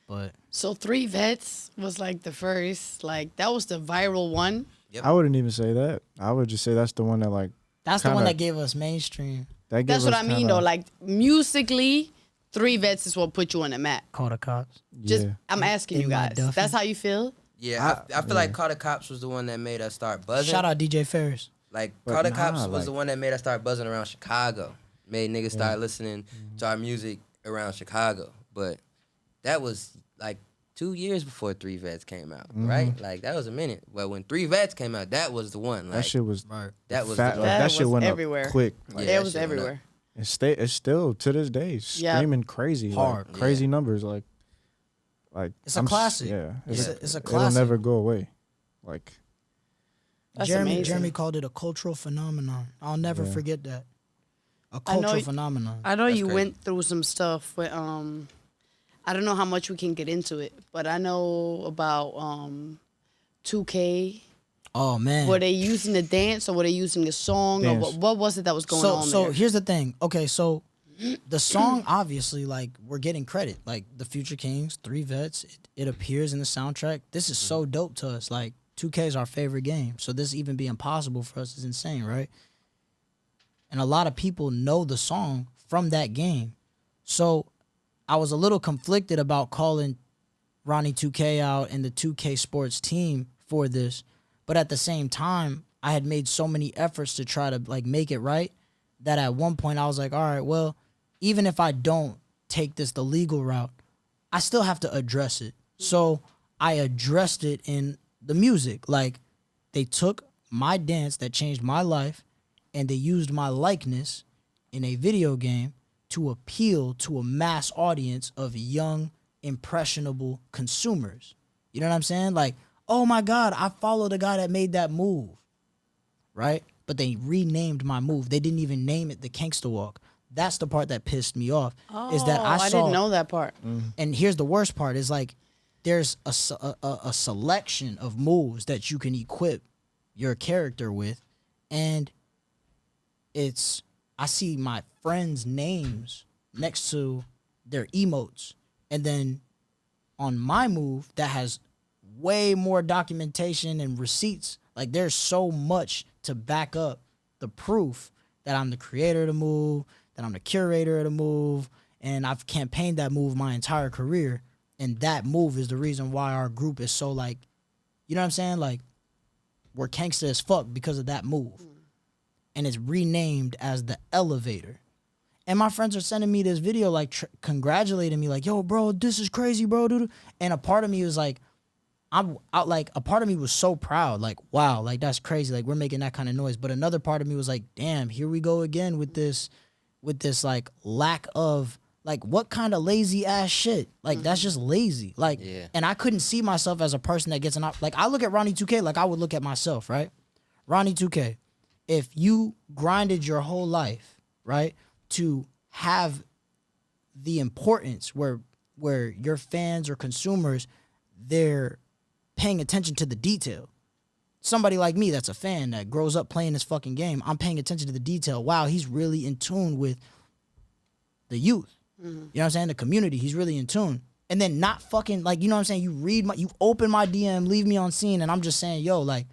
But so 3 Vets was like the first, like that was the viral one. Yep. I wouldn't even say that. I would just say that's the one that like. That's the one that gave us mainstream. That's what I mean though. Like musically, 3 Vets is what put you on the map. Call the Cops. I'm asking you guys. That's how you feel? Yeah, I feel like Call the Cops was the one that made us start buzzing. Shout out DJ Ferris. Like Call the Cops was the one that made us start buzzing around Chicago. Made niggas start listening to our music around Chicago. But that was like 2 years before 3 Vets came out, right? Like that was a minute. But when 3 Vets came out, that was the one. Like, that shit was that was that shit went everywhere. Up quick. Like, it was everywhere. It's still to this day screaming crazy, hard, like, crazy numbers, like it's a classic. Yeah, it's a classic. It'll never go away. Like Jeremy called it a cultural phenomenon. I'll never forget that. a cultural phenomenon. I know you crazy. went through some stuff with I don't know how much we can get into it, but I know about 2K. Oh man. Were they using the dance or were they using the song Dance. or what was it that was going on So there? here's the thing. Okay, so the song, obviously, like, we're getting credit. Like, the Future Kingz, 3 Vets, it appears in the soundtrack. This is so dope to us. Like, 2K is our favorite game. So this even being possible for us is insane, right? And a lot of people know the song from that game. So I was a little conflicted about calling Ronnie 2K out and the 2K Sports team for this. But at the same time, I had made so many efforts to try to, like, make it right that at one point I was like, all right, well, even if I don't take this the legal route, I still have to address it. So I addressed it in the music. Like, they took my dance that changed my life and they used my likeness in a video game to appeal to a mass audience of young, impressionable consumers. You know what I'm saying? Like, oh my God, I follow the guy that made that move, right? But they renamed my move. They didn't even name it the Gangsta Walk. That's the part that pissed me off. Is that I didn't know that part. And here's the worst part is, like, there's a selection of moves that you can equip your character with, and I see my friends' names next to their emotes, and then on my move that has way more documentation and receipts. Like, there's so much to back up the proof that I'm the creator of the move, that I'm the curator of the move, and I've campaigned that move my entire career. And that move is the reason why our group is so, like, you know what I'm saying? Like, we're gangsta as fuck because of that move. And it's renamed as the Elevator. And my friends are sending me this video, like, congratulating me, like, yo, bro, this is crazy, bro. Dude. And a part of me was like, a part of me was so proud, like, wow, like, that's crazy, like, we're making that kind of noise. But another part of me was like, damn, here we go again with this like lack of, like, what kind of lazy ass shit? Like, that's just lazy. Like, and I couldn't see myself as a person that gets like, I look at Ronnie 2K like I would look at myself, right? Ronnie 2K, if you grinded your whole life, right, to have the importance where your fans or consumers, they're paying attention to the detail. Somebody like me that's a fan that grows up playing this fucking game, I'm paying attention to the detail. Wow, he's really in tune with the youth. You know what I'm saying? The community, he's really in tune. And then not fucking, like, you know what I'm saying? You open my DM, leave me on scene, and I'm just saying, yo, like,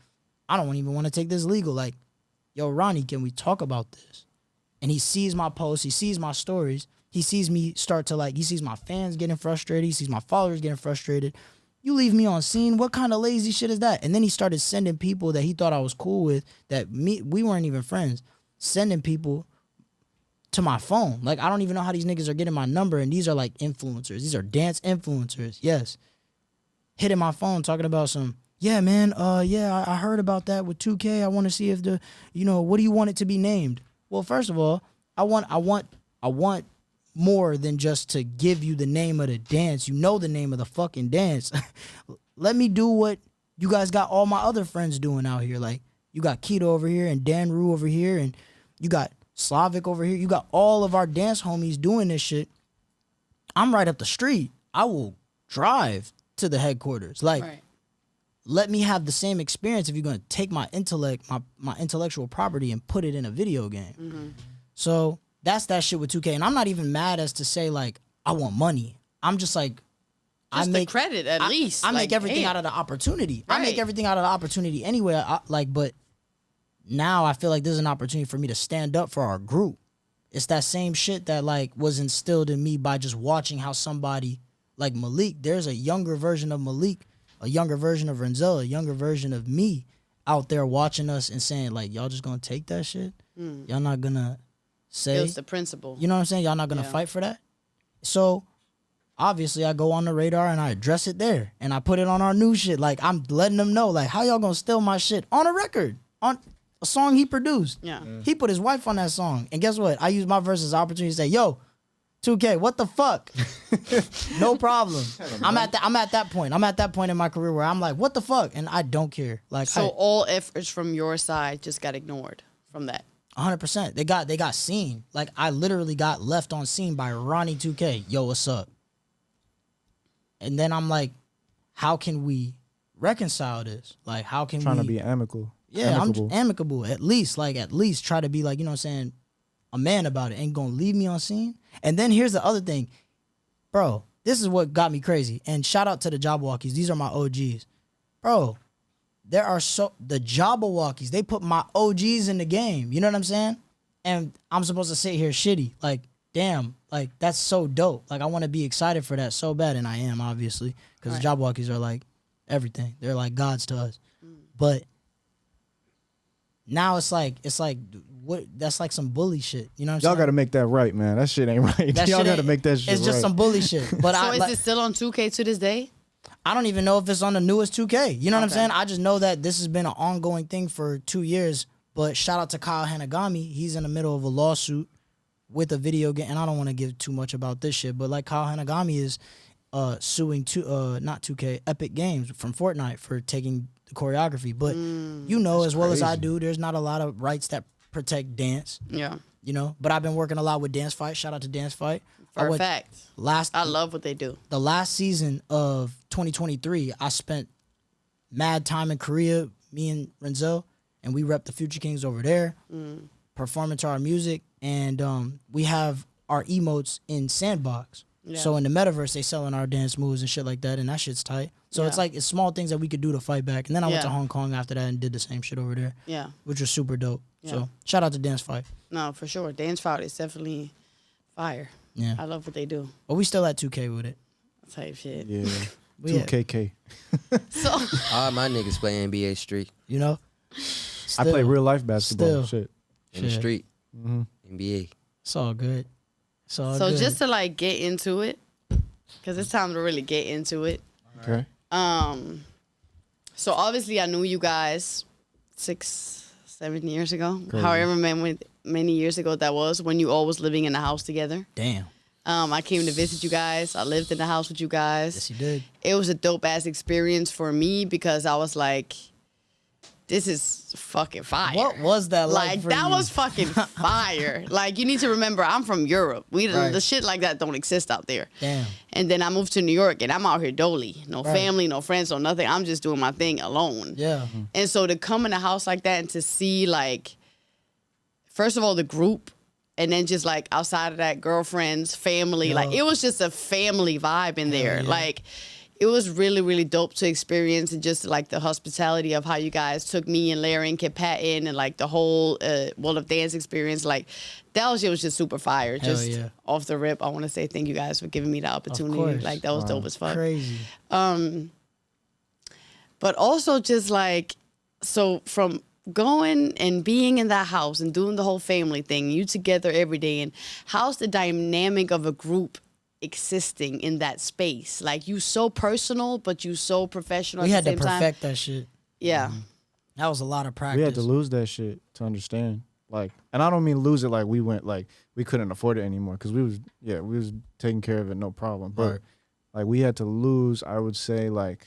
I don't even want to take this legal. Like, yo, Ronnie, can we talk about this? And he sees my posts, he sees my stories, he sees me start to, like, he sees my fans getting frustrated, he sees my followers getting frustrated. You leave me on scene, what kind of lazy shit is that? And then he started sending people that he thought I was cool with, we weren't even friends, sending people to my phone. Like, I don't even know how these niggas are getting my number, and these are, like, influencers. These are dance influencers, yes. Hitting my phone talking about some, yeah, man, I heard about that with 2K. I want to see if what do you want it to be named? Well, first of all, I want more than just to give you the name of the dance. You know the name of the fucking dance. Let me do what you guys got all my other friends doing out here. Like, you got Keto over here and Dan Rue over here, and you got Slavic over here. You got all of our dance homies doing this shit. I'm right up the street. I will drive to the headquarters. Like, let me have the same experience if you're going to take my intellect, my intellectual property, and put it in a video game. So that's that shit with 2K. And I'm not even mad as to say, like, I want money. I'm just like, I make credit at least. I make everything out of the opportunity. I make everything out of the opportunity anyway. But now I feel like this is an opportunity for me to stand up for our group. It's that same shit that, like, was instilled in me by just watching how somebody like Malik, there's a younger version of Malik, a younger version of Renzel, a younger version of me out there watching us and saying, like, y'all just gonna take that shit? Y'all not gonna say? It was the principle. You know what I'm saying? Y'all not gonna fight for that? So obviously I go on the radar and I address it there. And I put it on our new shit. Like, I'm letting them know, like, how y'all gonna steal my shit on a record? On a song he produced. He put his wife on that song. And guess what? I use my verse as an opportunity to say, yo, 2K, what the fuck? No problem. I'm at that point. I'm at that point in my career where I'm like, what the fuck? And I don't care. Like, so all efforts from your side just got ignored from that. 100%. They got seen. Like, I literally got left on scene by Ronnie 2K. Yo, what's up? And then I'm like, how can we reconcile this? Like, how can Trying we... to be amicable. Yeah, amicable. I'm amicable. At least try to be like, you know what I'm saying, a man about it. Ain't gonna leave me on scene. And then here's the other thing. Bro, this is what got me crazy. And shout out to the Jabberwockies. These are my OGs. Bro, the Jabberwockies, they put my OGs in the game. You know what I'm saying? And I'm supposed to sit here shitty. Like, damn, like, that's so dope. Like, I want to be excited for that so bad. And I am, obviously. Because the Jabberwockies are like everything. They're like gods to us. But now it's like what? That's like some bully shit. You know what I'm saying? Y'all got to make that right, man. That shit ain't right. Y'all got to make that shit right. It's just some bully shit. But so is it still on 2K to this day? I don't even know if it's on the newest 2K. You know what I'm saying? I just know that this has been an ongoing thing for 2 years. But shout out to Kyle Hanagami. He's in the middle of a lawsuit with a video game. And I don't want to give too much about this shit. But like Kyle Hanagami is suing not 2K, Epic Games from Fortnite for taking the choreography. But you know as well as I do, there's not a lot of rights that protect dance. Yeah. You know, but I've been working a lot with Dance Fight. Shout out to Dance Fight. For a fact. I love what they do. The last season of 2023, I spent mad time in Korea, me and Renzel, and we rep the Future Kingz over there, performing to our music, and we have our emotes in Sandbox. Yeah. So in the metaverse, they selling our dance moves and shit like that, and that shit's tight. So it's like, it's small things that we could do to fight back. And then I went to Hong Kong after that and did the same shit over there. Yeah. Which was super dope. Yeah. So shout out to Dance Fight. No, for sure. Dance Fight is definitely fire. Yeah. I love what they do. But we still at 2K with it. Type shit. Yeah. 2KK. So all my niggas play NBA Street. You know? I play real life basketball. Shit. In the street. NBA. It's all good. So just to like get into it, because it's time to really get into it. Okay. So obviously I knew you guys 6-7 years ago, however many years ago that was, when you all was living in the house together. Damn. I came to visit you guys. I lived in the house with you guys. Yes, you did. It was a dope ass experience for me because I was like, this is fucking fire. What was that like for that you? was fucking fire. Like, you need to remember, I'm from Europe. The shit like that don't exist out there. Damn. And then I moved to New York, and I'm out here dolly. No family, no friends, no nothing. I'm just doing my thing alone. Yeah. And so to come in a house like that and to see, like, first of all, the group, and then just, like, outside of that, girlfriends, family. Like, it was just a family vibe in there. Yeah. Like, it was really, really dope to experience, and just like the hospitality of how you guys took me and Larry and Kid Patton and like the whole World of Dance experience. Like, that was just super fire. Just off the rip, I want to say thank you guys for giving me the opportunity. Like, that was dope as fuck. Crazy. But also just like, so from going and being in that house and doing the whole family thing, you together every day, and how's the dynamic of a group existing in that space? Like, you so personal, but you so professional. We had to time. perfect that shit. Yeah. That was a lot of practice. We had to lose that shit to understand. Like, and I don't mean lose it like we went, like, we couldn't afford it anymore, because we was taking care of it, no problem. But like, we had to lose, I would say, like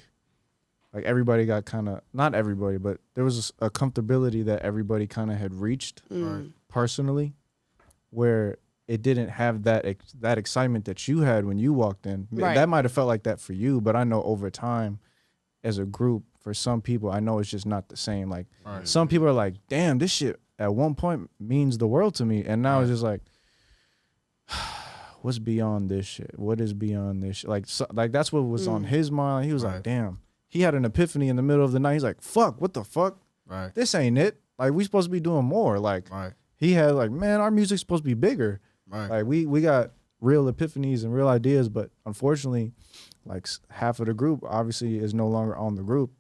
everybody got kind of, not everybody, but there was a comfortability that everybody kind of had reached personally, where it didn't have that excitement that you had when you walked in. That might have felt like that for you, but I know over time, as a group, for some people, I know it's just not the same. Like, some people are like, damn, this shit at one point means the world to me. And now it's just like, what's beyond this shit? What is beyond this shit? Like, like that's what was on his mind. He was like, damn. He had an epiphany in the middle of the night. He's like, fuck, what the fuck? This ain't it. Like, we supposed to be doing more. Like, he had like, man, our music's supposed to be bigger. Like, we got real epiphanies and real ideas, but unfortunately, like, half of the group obviously is no longer on the group.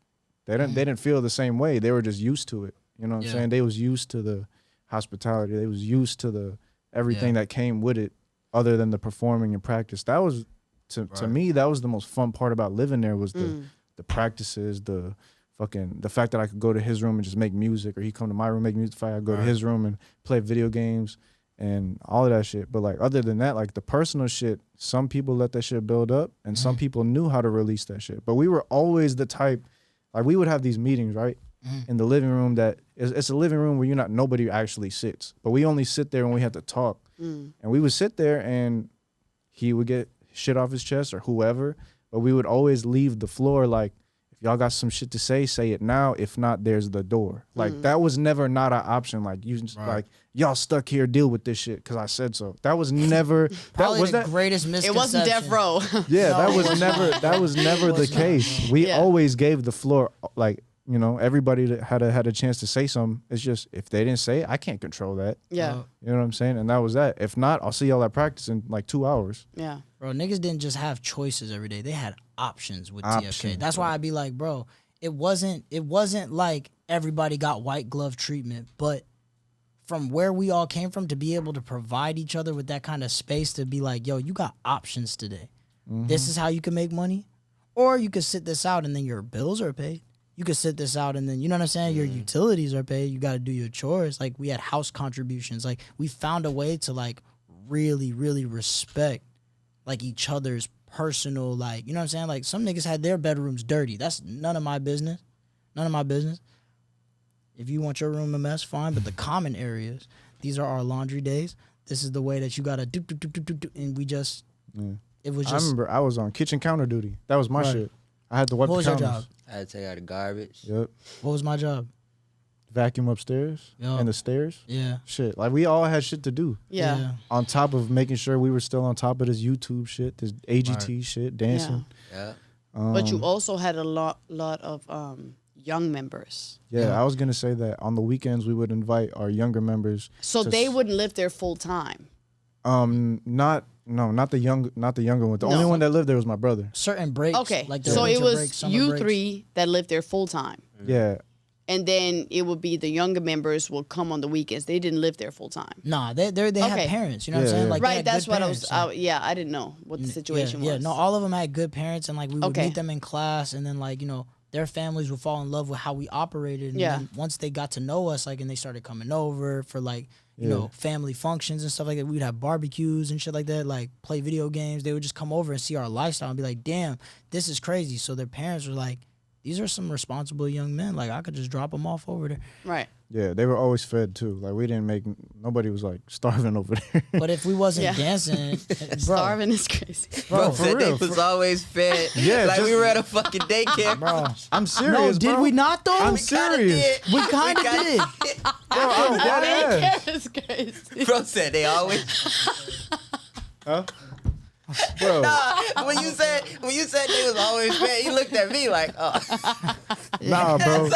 They didn't feel the same way. They were just used to it. You know what I'm saying? They was used to the hospitality. They was used to the everything that came with it, other than the performing and practice. That was to me, that was the most fun part about living there, was the practices, the fact that I could go to his room and just make music, or he come to my room make music. I go to his room and play video games and all of that shit. But like, other than that, like the personal shit, some people let that shit build up, and some people knew how to release that shit. But we were always the type, like, we would have these meetings, right? in the living room that it's a living room where nobody actually sits, but we only sit there when we have to talk. And we would sit there and he would get shit off his chest or whoever, but we would always leave the floor like, if y'all got some shit to say it now. If not, there's the door. Like that was never not an option. Like you like y'all stuck here, deal with this shit because I said so. That was never probably the greatest misconception. It wasn't death row. Yeah, no, that was never the case. We always gave the floor, like, you know, everybody that had a chance to say something. It's just if they didn't say it, I can't control that. Yeah. You know what I'm saying? And that was that. If not, I'll see y'all at practice in like 2 hours. Yeah. Bro, niggas didn't just have choices every day. They had options with TFK. That's why I'd be like, bro, it wasn't like everybody got white glove treatment, but from where we all came from, to be able to provide each other with that kind of space to be like, yo, you got options today. This is how you can make money. Or you could sit this out and then your bills are paid. You could sit this out and then, you know what I'm saying? Your utilities are paid. You got to do your chores. Like, we had house contributions. Like, we found a way to, like, really, really respect, like, each other's personal, like, you know what I'm saying? Like, some niggas had their bedrooms dirty. That's none of my business. None of my business. If you want your room a mess, fine. But the common areas, these are our laundry days. This is the way that you got to do. And we just, it was just. I remember I was on kitchen counter duty. That was my shit. I had to wipe the counters. What was your job? I had to take out the garbage. Yep. What was my job? Vacuum upstairs and the stairs. Yeah. Shit. Like, we all had shit to do. Yeah. On top of making sure we were still on top of this YouTube shit, this AGT shit, dancing. Yeah. But you also had a lot of young members. Yeah, I was gonna say that on the weekends we would invite our younger members. So they wouldn't live there full time. Not the younger one. The only one that lived there was my brother. Certain breaks. Okay. Like so it was breaks, you breaks. three that lived there full time. Yeah. And then it would be the younger members will come on the weekends. They didn't live there full time. Nah, they have parents. You know what I'm saying? Like, right. That's what parents, I was. I didn't know what the situation was. Yeah, no, all of them had good parents, and like we would meet them in class, and then like, you know, their families would fall in love with how we operated. And then once they got to know us, like, and they started coming over for like, you know, family functions and stuff like that. We'd have barbecues and shit like that, like play video games. They would just come over and see our lifestyle and be like, damn, this is crazy. So their parents were like, these are some responsible young men. Like, I could just drop them off over there. Right. Yeah, they were always fed too. Like, we didn't make, nobody was like starving over there. But if we wasn't dancing, bro, starving is crazy. Bro, said they was always fed. Yeah, like we were at a fucking daycare. bro. I'm serious, No, bro. did we not though? I'm serious. We kind of did. Bro, I'm dead ass. Is crazy. Bro said they always. Huh? Bro. Nah, when you said they was always fed, you looked at me like, oh. Nah, bro.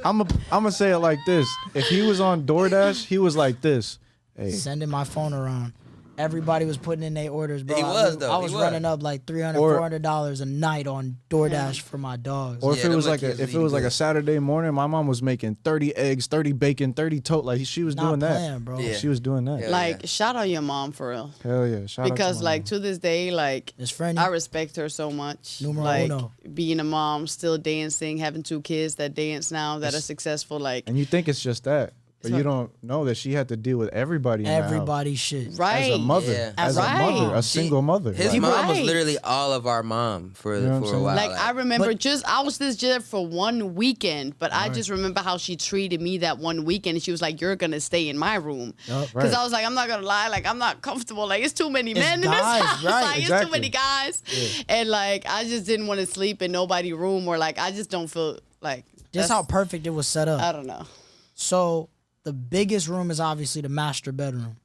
I'm gonna say it like this. If he was on DoorDash, he was like this. Hey. Sending my phone around. Everybody was putting in their orders, bro. He was, though. I was running up like $300, $400 a night on DoorDash for my dogs. Or if it was like a Saturday morning, my mom was making 30 eggs, 30 bacon, 30 toast. Like, she was doing that. Bro. Yeah. She was doing that. Hell Like, shout out your mom for real. Hell yeah. Shout because out to like to this day, like I respect her so much. Numero like uno. Being a mom, still dancing, having 2 kids that dance now that are successful. Like, and you think it's just that, but you don't know that she had to deal with everybody. Everybody's shit. Right. As a mother. Yeah. As a mother. A single mother. His mom was literally all of our mom for a while. Like, I remember I was just for one weekend, but I just remember how she treated me that one weekend. And she was like, you're going to stay in my room. Because I was like, I'm not going to lie. Like, I'm not comfortable. Like, it's too many men in this house. Right, like, it's too many guys. Yeah. And like, I just didn't want to sleep in nobody's room, or like, I just don't feel like. Just how perfect it was set up. I don't know. So the biggest room is obviously the master bedroom.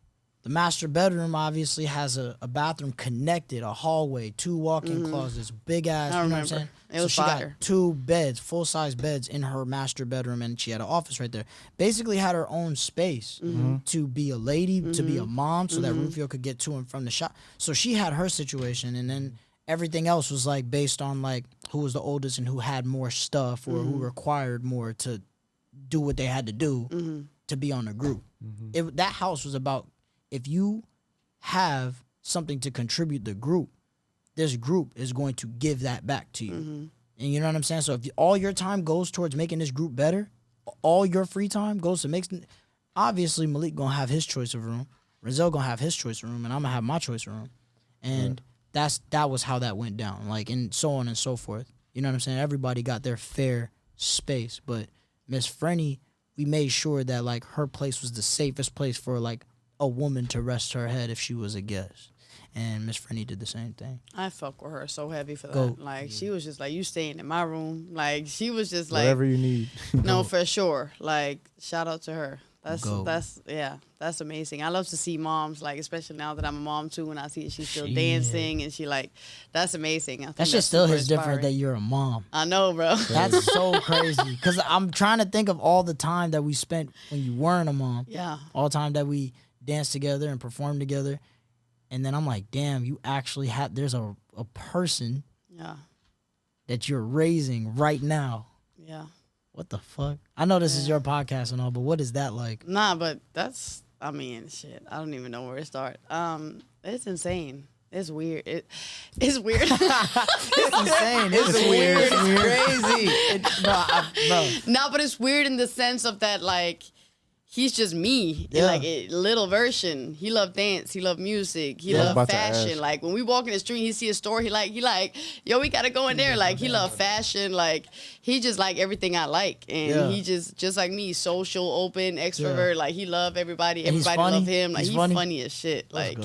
The master bedroom obviously has a bathroom connected, a hallway, 2 walk-in closets, big ass. You know what I'm saying? It was she fire. got 2 beds, full-size beds in her master bedroom, and she had an office right there. Basically had her own space to be a lady, to be a mom, so that Rufio could get to and from the shop. So she had her situation, and then everything else was like based on like who was the oldest and who had more stuff or who required more to do what they had to do to be on a group. That house was about, if you have something to contribute the group, this group is going to give that back to you. And you know what I'm saying? So if all your time goes towards making this group better, all your free time goes to make, obviously Malik gonna have his choice of room, Rizal gonna have his choice of room, and I'm gonna have my choice of room. And that was how that went down, like, and so on and so forth. You know what I'm saying? Everybody got their fair space, but Miss Frenny, we made sure that like her place was the safest place for like a woman to rest her head if she was a guest. And Miss Frenny did the same thing. I fuck with her so heavy for that. Like, she was just like, you staying in my room. Like, she was just like... Whatever you need. No, for sure. Like, shout out to her. That's amazing. I love to see moms, like, especially now that I'm a mom, too, and I see she's still dancing, and she, like, that's amazing. That shit still hits different that you're a mom. I know, bro. That's so crazy. Because I'm trying to think of all the time that we spent when you weren't a mom. Yeah. All the time that we danced together and performed together. And then I'm like, damn, you actually have, there's a person that you're raising right now. Yeah. What the fuck? I know this is your podcast and all, but what is that like? Nah, but that's, I mean, shit. I don't even know where to start. It's insane. It's weird. It's weird. It's insane. It's weird. It's crazy. Bro. No, but it's weird in the sense of that, like, he's just me in like a little version. He loved dance. He loved music. He loved fashion. Like when we walk in the street, he see a store. He like, yo, we gotta go in there. Like he loved fashion. Like he just like everything I like, and he just like me, social, open, extrovert. Like he loved everybody. Everybody loved him. Like he's funny as shit. Like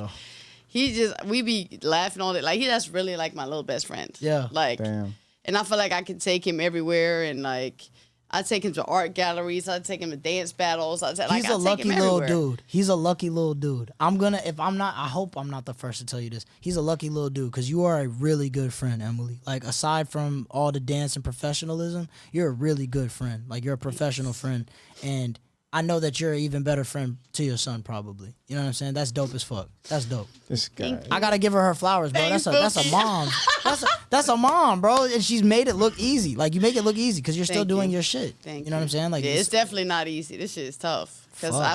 he just we be laughing all it. Like that's really like my little best friend. Yeah. Like, damn. And I feel like I can take him everywhere, and like. I take him to art galleries. I take him to dance battles. He's a lucky little dude. He's a lucky little dude. I hope I'm not the first to tell you this. He's a lucky little dude because you are a really good friend, Emilie. Like aside from all the dance and professionalism, you're a really good friend. Like you're a professional friend, and I know that you're an even better friend to your son, probably. You know what I'm saying? That's dope as fuck. That's dope. This guy. I gotta give her flowers, bro. That's a mom. That's a mom, bro. And she's made it look easy. Like you make it look easy because you're still doing your shit. You know what I'm saying? Like it's definitely not easy. This shit is tough. Cause I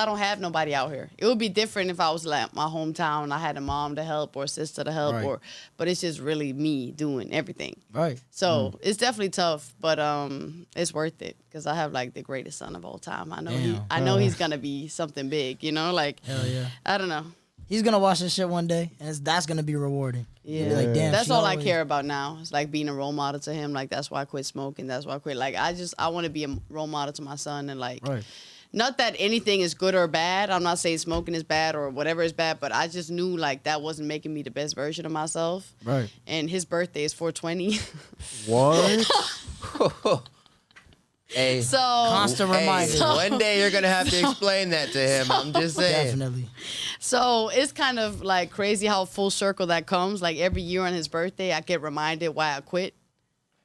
don't have nobody out here. It would be different if I was like my hometown. I had a mom to help or a sister to help, but it's just really me doing everything. Right. So it's definitely tough, but it's worth it because I have like the greatest son of all time. I know he's gonna be something big. You know, like hell yeah. I don't know. He's gonna watch this shit one day, and that's gonna be rewarding. Yeah, be like, damn, that's all I care about now. It's like being a role model to him. Like that's why I quit smoking. That's why I quit. Like I want to be a role model to my son and like. Right. Not that anything is good or bad. I'm not saying smoking is bad or whatever is bad, but I just knew like that wasn't making me the best version of myself. Right. And his birthday is 420. What? Hey, so constant reminder. One day you're gonna have to explain that to him. I'm just saying. Definitely. So it's kind of like crazy how full circle that comes. Like every year on his birthday, I get reminded why I quit,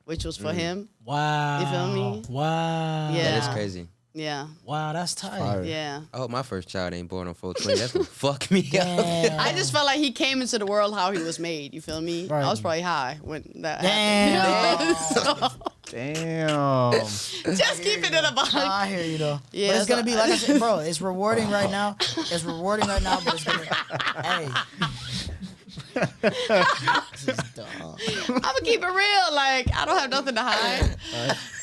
which was for him. Wow. You feel me? Wow. Yeah. That is crazy. Yeah. Wow, that's tight. Yeah. I hope my first child ain't born on 420. That's gonna fuck me up. I just felt like he came into the world how he was made. You feel me? Right. I was probably high when that happened. Damn. Just keep it in a box. I hear you though. Yeah, but it's gonna be like I said, bro. It's rewarding right now. It's rewarding right now, but it's gonna. Hey. I'm gonna keep it real. Like I don't have nothing to hide.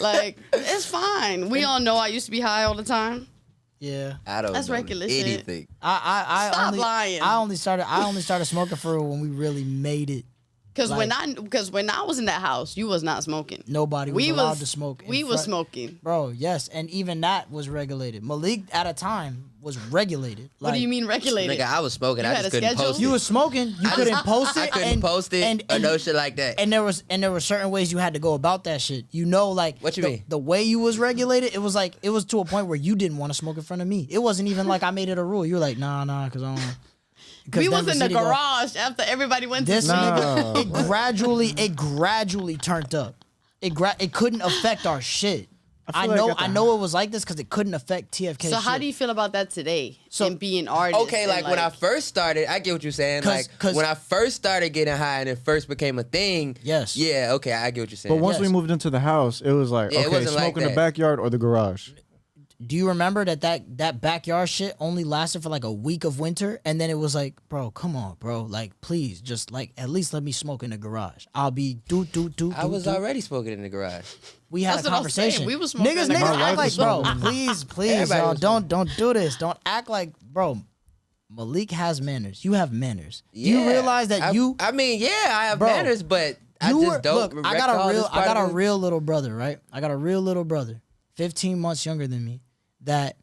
Like it's fine. We all know I used to be high all the time. Yeah, I don't. That's know regular anything. shit. Stop lying. I only started smoking for when we really made it. Because when I was in that house, you was not smoking. Nobody was allowed to smoke. We was smoking. Bro, yes. And even that was regulated. Malik, at a time, was regulated. What do you mean regulated? Nigga, I was smoking. I just couldn't post it. You was smoking. You couldn't post it. I couldn't post it or no shit like that. And there were certain ways you had to go about that shit. You know, like what you mean? The way you was regulated, it was to a point where you didn't want to smoke in front of me. It wasn't even like I made it a rule. You were like, nah, because I don't. We was in the garage after everybody went to sleep. Nigga, it gradually turned up. It couldn't affect our shit. I know it was like this because it couldn't affect TFK. So how do you feel about that today? And being artist. Okay, like when I first started, I get what you're saying. Like when I first started getting high and it first became a thing. Yes. Yeah. Okay, I get what you're saying. But once we moved into the house, it was like smoke in the backyard or the garage. Do you remember that backyard shit only lasted for like a week of winter? And then it was like, bro, come on, bro. Like, please, just like, at least let me smoke in the garage. I'll be I was already smoking in the garage. We had a conversation. We was smoking Niggas act like, bro, please, y'all, don't do this. Don't act like, bro, Malik has manners. You have manners. Yeah. Do you realize that I mean, yeah, I have manners, but I just don't. Look, I got a real little brother, right? I got a real little brother. 15 months younger than me, that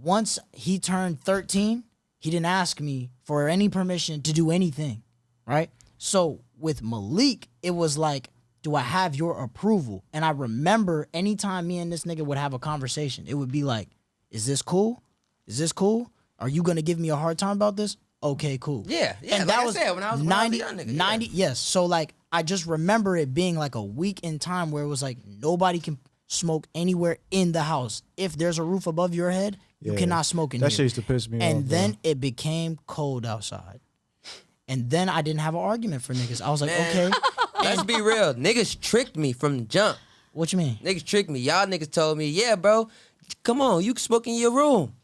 once he turned 13, he didn't ask me for any permission to do anything, right? So with Malik, it was like, do I have your approval? And I remember anytime me and this nigga would have a conversation, it would be like, is this cool? Is this cool? Are you going to give me a hard time about this? Okay, cool. Yeah. And like that I was said, when I was 90, a young nigga. 90, yes. So like, I just remember it being like a week in time where it was like, nobody can smoke anywhere in the house. If there's a roof above your head, you cannot smoke in here. That shit used to piss me off. And then it became cold outside. And then I didn't have an argument for niggas. I was like, okay. Let's be real. Niggas tricked me from the jump. What you mean? Niggas tricked me. Y'all niggas told me, yeah, bro, come on, you can smoke in your room.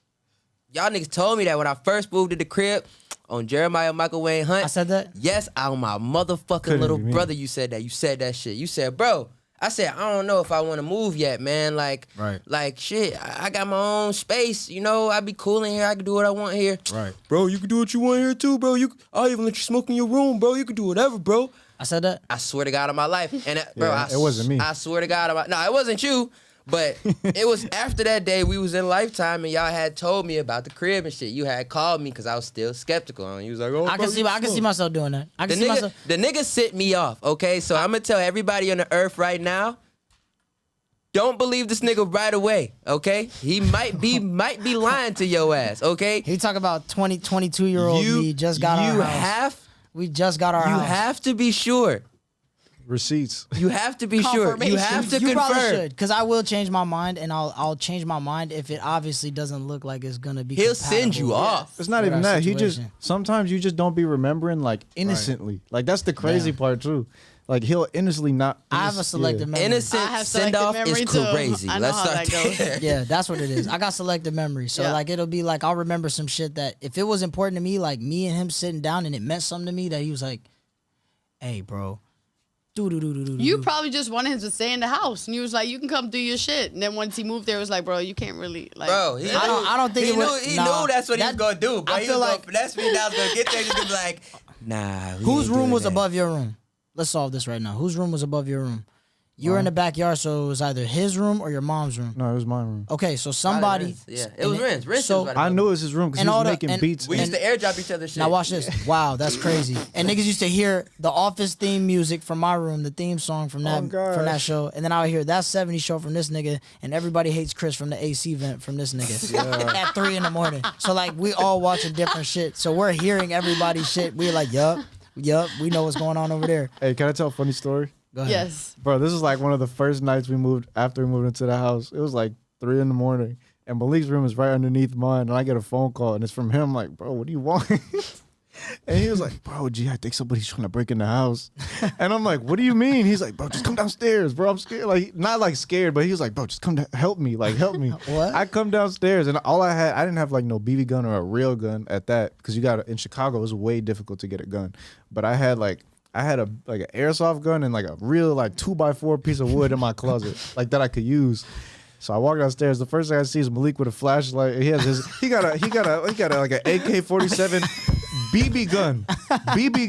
Y'all niggas told me that when I first moved to the crib on Jeremiah Michael Wayne Hunt. I said that? Yes, on my motherfucking Couldn't little be me. brother, you said that. You said that shit. You said, bro, I said, I don't know if I want to move yet, man. Like, Right. like shit, I got my own space. You know, I be cool in here. I can do what I want here. Right. Bro, you can do what you want here too, bro. I'll even let you smoke in your room, bro. You can do whatever, bro. I said that? I swear to God on my life. And bro, Yeah, it wasn't me. I swear to God on my, no, it wasn't you. But it was after that day we was in Lifetime and y'all had told me about the crib and shit. You had called me because I was still skeptical. And you was like, oh, I can see myself doing that. I the can see myself. nigga sent me off, okay? So I'm going to tell everybody on the earth right now, don't believe this nigga right away, okay? He might be lying to your ass, okay? He talk about 22-year-old me just got our house. We just got our house. You have to be sure. Receipts. You have to be sure. You have to You probably confirm. should, because I will change my mind, and I'll change my mind if it obviously doesn't look like it's gonna be. He'll send you compatible. off. It's not with even our that. He just situation. sometimes you just don't be remembering like innocently. Like that's the crazy part too. Like he'll innocently not. I have a selective memory. I Innocent have send selective off is memory, too. crazy. I know Let's how start that goes. there. Yeah, that's what it is. I got selective memory. So Yeah. like it'll be like I'll remember some shit that if it was important to me, like me and him sitting down and it meant something to me, that he was like, hey bro. You probably just wanted him to stay in the house, and he was like, "You can come do your shit." And then once he moved there, it was like, "Bro, you can't really like." Bro, he I don't think he it knew, would- he nah, knew that's what he was that- gonna do. But I he feel was like- gonna finesse me. Now I was gonna get there. He's gonna be like, nah. we Whose ain't room doing was that. above your room? Let's solve this right now. Whose room was above your room? You were in the backyard, so it was either his room or your mom's room. No, it was my room. Okay, so Probably somebody. Ren's. Yeah, it was Ren's. Ren's so- was right I above knew it me. was his room because And he was all the- making and beats. We used to airdrop each other shit. Now watch this. Wow, that's crazy. And niggas used to hear the Office theme music from my room, the theme song from that gosh. show, and then I would hear that 70 show from this nigga, and Everybody Hates Chris from the AC vent from this nigga at 3 a.m. So like we all watching different shit. So we're hearing everybody's shit. We're like, yup, we know what's going on over there. Hey, can I tell a funny story? Go ahead. Yes. Bro, this is like one of the first nights we moved after we moved into the house. It was like 3 a.m. and Malik's room is right underneath mine, and I get a phone call and it's from him. Like, bro, what do you want? And he was like, bro, gee, I think somebody's trying to break in the house. And I'm like, what do you mean? He's like, bro, just come downstairs, bro. I'm scared. Like, not like scared, but he was like, bro, just come help me. Like, help me. What? I come downstairs and all I didn't have like no BB gun or a real gun at that. Because in Chicago, it was way difficult to get a gun. But I had an airsoft gun and like a real like 2x4 piece of wood in my closet, like that I could use. So I walk downstairs. The first thing I see is Malik with a flashlight. He got like an AK-47 BB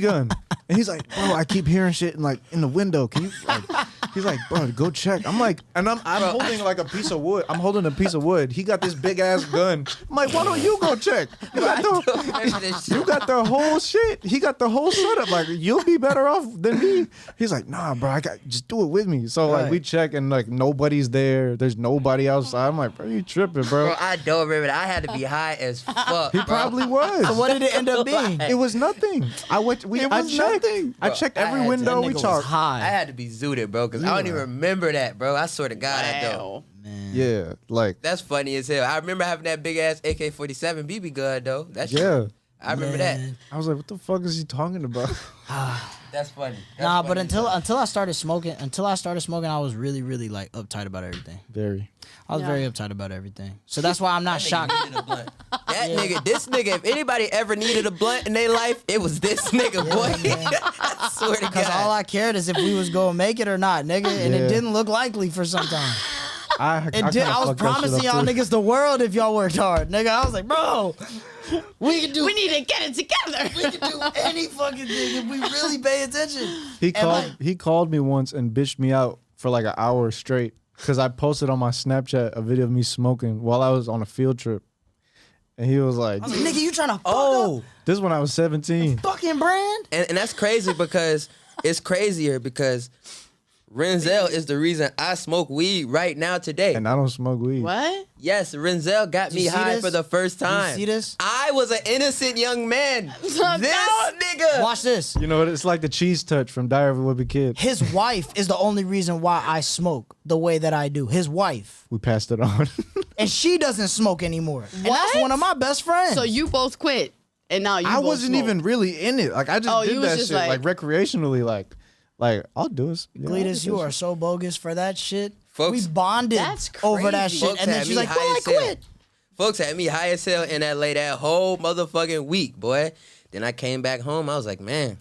gun. And he's like, bro, I keep hearing shit in the window. Can you like? He's like, bro, go check. I'm like, and I'm holding like a piece of wood. I'm holding a piece of wood. He got this big ass gun. I'm like, why don't you go check? You got the whole shit. He got the whole setup. Like, you'll be better off than me. He's like, nah, bro, just do it with me. So like we check and like nobody's there. There's nobody outside. I'm like, bro, you tripping, bro? Bro, I don't remember that. I had to be high as fuck. He probably was. So what did it end up being? It was nothing. I checked. I checked every window. We Was talked. high. I had to be zooted, bro, because I don't even remember that, bro. I swear to God, I don't. Wow. Man. Yeah, like That's funny as hell. I remember having that big ass AK-47 BB gun though. That shit, yeah. I remember that. Man. I was like, what the fuck is he talking about? That's funny. That's Nah, funny but as hell. until I started smoking, I was really, really like uptight about everything. Very. I was Yeah. very uptight about everything. So that's why I'm not shocked. Needed a blunt. This nigga, if anybody ever needed a blunt in their life, it was this nigga, boy. I swear to Because God. all I cared is if we was gonna make it or not, nigga. And it Yeah. didn't look likely for some time. I I was promising y'all niggas the world if y'all worked hard, nigga. I was like, bro, we can do We need to get it together. we can do any fucking thing if we really pay attention. He And, like, called me once and bitched me out for like an hour straight. because I posted on my Snapchat a video of me smoking while I was on a field trip. And he was like, nigga, you trying to fuck up? This is when I was 17. Fucking brand? And that's crazy because it's crazier because Renzel is the reason I smoke weed right now today. And I don't smoke weed. What? Yes, Renzel got me high for the first time. You see this? I was an innocent young man. This nigga. Watch this. You know what? It's like the cheese touch from Diary of a Wimpy Kid. His wife is the only reason why I smoke the way that I do. His wife. We passed it on. And she doesn't smoke anymore. And What? that's one of my best friends. So you both quit, and now you I both wasn't smoke. even really in it. Like I just did you was that just shit like recreationally. Like I'll do it. Yeah, Gletus, you are so bogus for that shit. Folks, we bonded That's over that crazy. shit. Folks And then had she's me like, well, high I as hell. quit. Folks had me high as hell in LA that whole motherfucking week, boy. Then I came back home. I was like, man,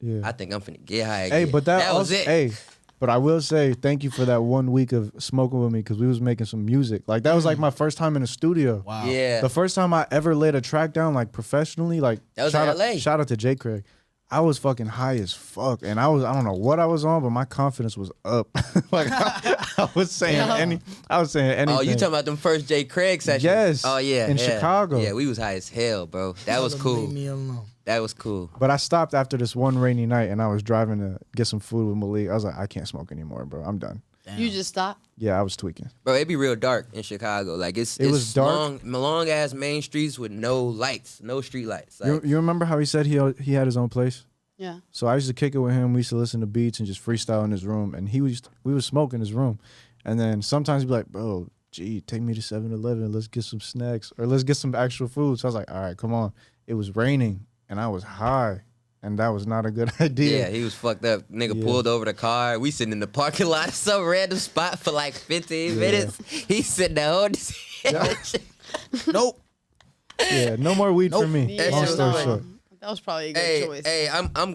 Yeah. I think I'm finna get high Hey, again. but that was also, it. Hey, but I will say thank you for that 1 week of smoking with me because we was making some music. Like that was like my first time in the studio. Wow. Yeah. The first time I ever laid a track down like professionally. Like That was shout in LA. Shout out to J. Craig. I was fucking high as fuck, and I don't know what I was on, but my confidence was up. Like I was saying anything. Oh, you talking about them first J. Craig sessions? Yes, Oh yeah. in yeah. Chicago. Yeah, we was high as hell, bro. That was cool. Leave me alone. That was cool. But I stopped after this one rainy night, and I was driving to get some food with Malik. I was like, I can't smoke anymore, bro. I'm done. You just stopped. Yeah, I was tweaking. Bro, it be real dark in Chicago. Like it was dark. long ass main streets with no lights, no street lights. Like, You remember how he said he had his own place? Yeah. So I used to kick it with him. We used to listen to beats and just freestyle in his room. And we was smoking in his room. And then sometimes he'd be like, bro, gee, take me to 7-Eleven. Let's get some snacks or let's get some actual food. So I was like, all right, come on. It was raining and I was high. And that was not a good idea. yeah, he was fucked up. Nigga Yeah. pulled over the car. We sitting in the parking lot of some random spot for like 15 minutes. He sitting there holding his head. Nope. Yeah, no more weed for me. Yeah, Long story no. short. That was probably a good choice. Hey, I'm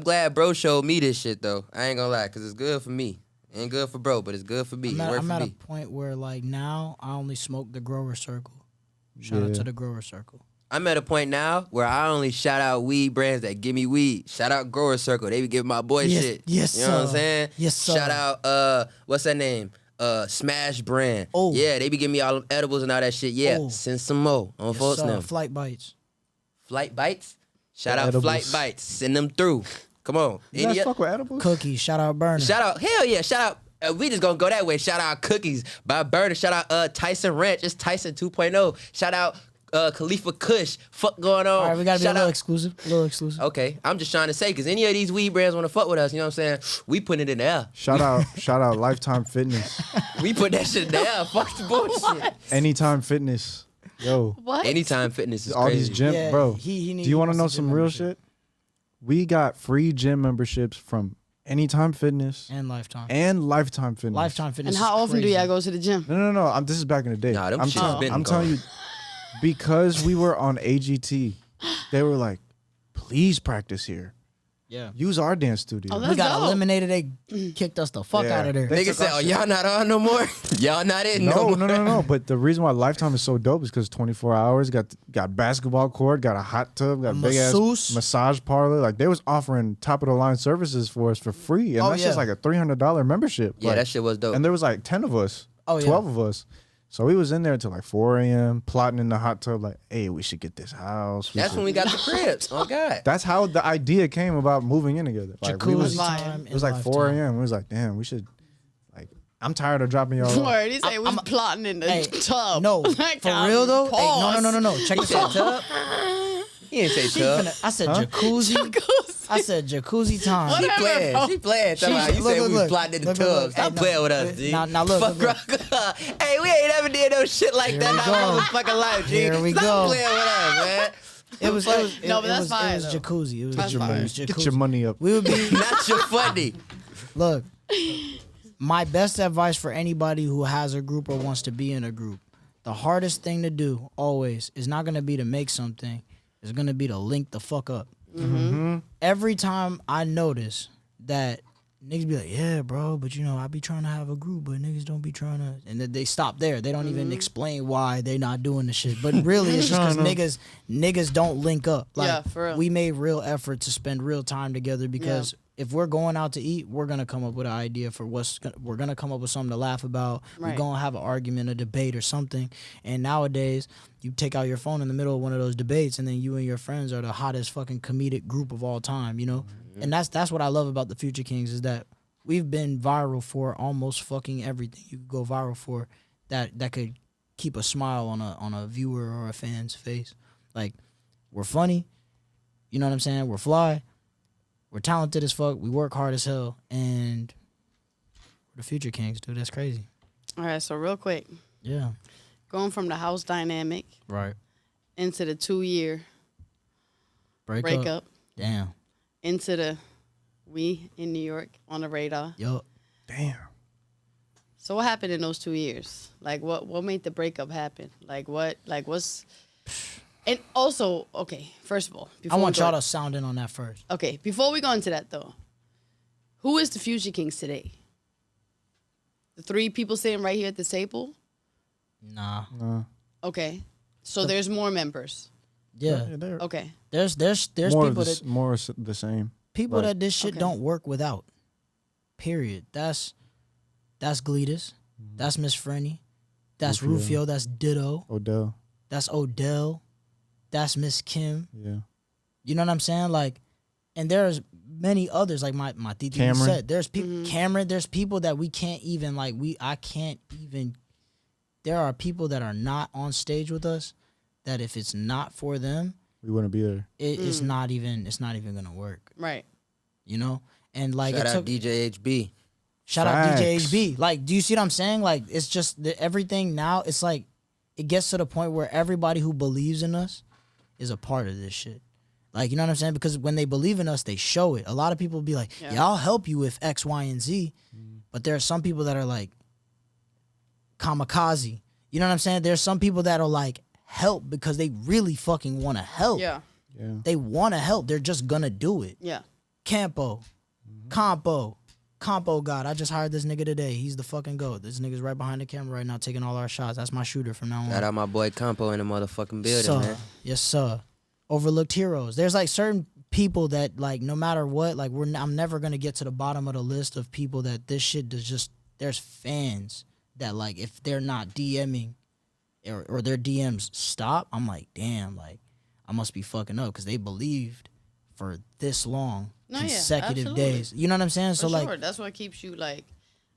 glad bro showed me this shit though. I ain't gonna lie, cause it's good for me. Ain't good for bro, but it's good for me. I'm at a point where like now I only smoke the grower circle. Shout out to the grower circle. I'm at a point now where I only shout out weed brands that give me weed. Shout out Grower Circle. They be giving my boy shit. Yes, you know what I'm sir. saying? Yes, sir. Shout out what's that name? Smash brand. Oh. Yeah, they be giving me all them edibles and all that shit. Yeah. Oh. Send some more on folks now. Flight bites. Flight Bites? Shout The out edibles. Flight Bites. Send them through. Come on. You guys fuck with edibles? Cookies. Shout out Burner. Shout out, hell yeah, shout out. We just gonna go that way. Shout out Cookies by Burner. Shout out Tyson Ranch. It's Tyson 2.0. Shout out Khalifa Kush. Fuck going on. All right, we gotta be Shout a little out- exclusive. A little exclusive. Okay, I'm just trying to say, because any of these weed brands want to fuck with us, you know what I'm saying? We put it in the air. Shout out Lifetime Fitness. We put that shit in the air. Fuck the bullshit. Anytime Fitness. Yo. What? Anytime Fitness is All crazy. these gym, Yeah, bro. he Do you want to know wants a gym some real membership. shit? We got free gym memberships from Anytime Fitness And Lifetime. and Lifetime Fitness. Lifetime Fitness. And how is often do crazy. y'all go to the gym? No. This is back in the day. Nah, them I'm, shits tell- been I'm telling you, because we were on AGT, they were like, please practice here. Yeah. Use our dance studio. Oh, We that's got dope. eliminated. They kicked us the fuck Yeah. out of there. They Niggas took said, our oh, shit. y'all not on no more? Y'all not in no more? No. But the reason why Lifetime is so dope is because 24 hours, got basketball court, got a hot tub, got a big ass masseuse. massage parlor. Like they was offering top of the line services for us for free, and Oh, that's yeah. just like a $300 membership. Yeah, Like, that shit was dope. And there was like 10 of us, Oh, yeah. 12 of us. So we was in there until like 4 a.m. plotting in the hot tub. Like, hey, we should get this house. That's when we got the cribs. Oh, God. That's how the idea came about moving in together. Like we Jacuzzi was, time. it was like 4 a.m. We was like, damn, we should. Like, I'm tired of dropping y'all off. Word, he said we was plotting in the Hey, tub. No, Like, for real though. Hey, pause. no. Check this out. Tub? He didn't say She tub. I said jacuzzi. I said jacuzzi time. What? She playing. Talking about, you said we was plotting in the tub. Stop playing with us, G. Now look. Fuck rock. Hey, we ain't ever did no shit like that in we our go. motherfucking life, G. Here we Stop go. playing with us, man. It was No, but that's fine, It was though. jacuzzi. It was That's jacuzzi. fine. It was Get jacuzzi. your money up. We would be Not your funny. look. My best advice for anybody who has a group or wants to be in a group, the hardest thing to do always is not gonna be to make something. It's gonna be to link the fuck up. Every time I notice that niggas be like, yeah, bro, but you know, I be trying to have a group, but niggas don't be trying to, and then they stop there. They don't even explain why they not doing the shit. But really, it's just because niggas don't link up. Like, Yeah, for real. we made real effort to spend real time together because if we're going out to eat, we're gonna come up with an idea for we're gonna come up with something to laugh about. Right. We're gonna have an argument, a debate, or something. And nowadays, you take out your phone in the middle of one of those debates, and then you and your friends are the hottest fucking comedic group of all time. You know, and that's what I love about the Future Kingz is that we've been viral for almost fucking everything you could go viral for that could keep a smile on a viewer or a fan's face. Like, we're funny, you know what I'm saying? We're fly. We're talented as fuck. We work hard as hell, and we're the Future Kingz, dude. That's crazy. All right, so real quick, Yeah. going from the house dynamic Right. into the 2-year Breakup. breakup Damn. into the we in New York on the radar. Yup. Damn. So what happened in those 2 years? Like what made the breakup happen? What's and also, okay, first of all, I want y'all to sound in on that first. Okay, before we go into that though, who is the Future Kingz today? The 3 people sitting right here at the table? Nah. Okay. So there's more members. Yeah. Okay. There's more people that more the same. people Right. that this shit Okay. don't work without. Period. That's Gletus. That's Miss Frenny. That's Rufio. Rufio. That's Ditto. Odell. That's Odell. That's Miss Kim. Yeah. You know what I'm saying? Like, and there's many others. Like my titi Cameron. said. There's people. Cameron. There's people that we can't even like. I can't even. There are people that are not on stage with us. That if it's not for them, We wouldn't be there. it's not even. It's not even gonna work. Right. You know. And like Shout it out took. DJ HB. Shout out DJ Facts. HB. Like, do you see what I'm saying? Like, it's just everything now. It's like it gets to the point where everybody who believes in us is a part of this shit. Like, you know what I'm saying? Because when they believe in us, they show it. A lot of people be like, yeah, I'll help you with X, Y, and Z. But there are some people that are like kamikaze. You know what I'm saying? There's some people that are like help because they really fucking want to help. Yeah. Yeah. They want to help. They're just gonna do it. Yeah. Campo. Compo God. I just hired this nigga today. He's the fucking GOAT. This nigga's right behind the camera right now taking all our shots. That's my shooter from now on. Shout out my boy Campo in the motherfucking building, Sir. man. Yes, sir. Overlooked heroes. There's like certain people that like no matter what, like I'm never gonna get to the bottom of the list of people that this shit does just there's fans that like if they're not DMing or their DMs stop, I'm like, damn, like I must be fucking up because they believed for this long. No, yeah, consecutive absolutely. days. You know what I'm saying? For So like sure. That's what keeps you like,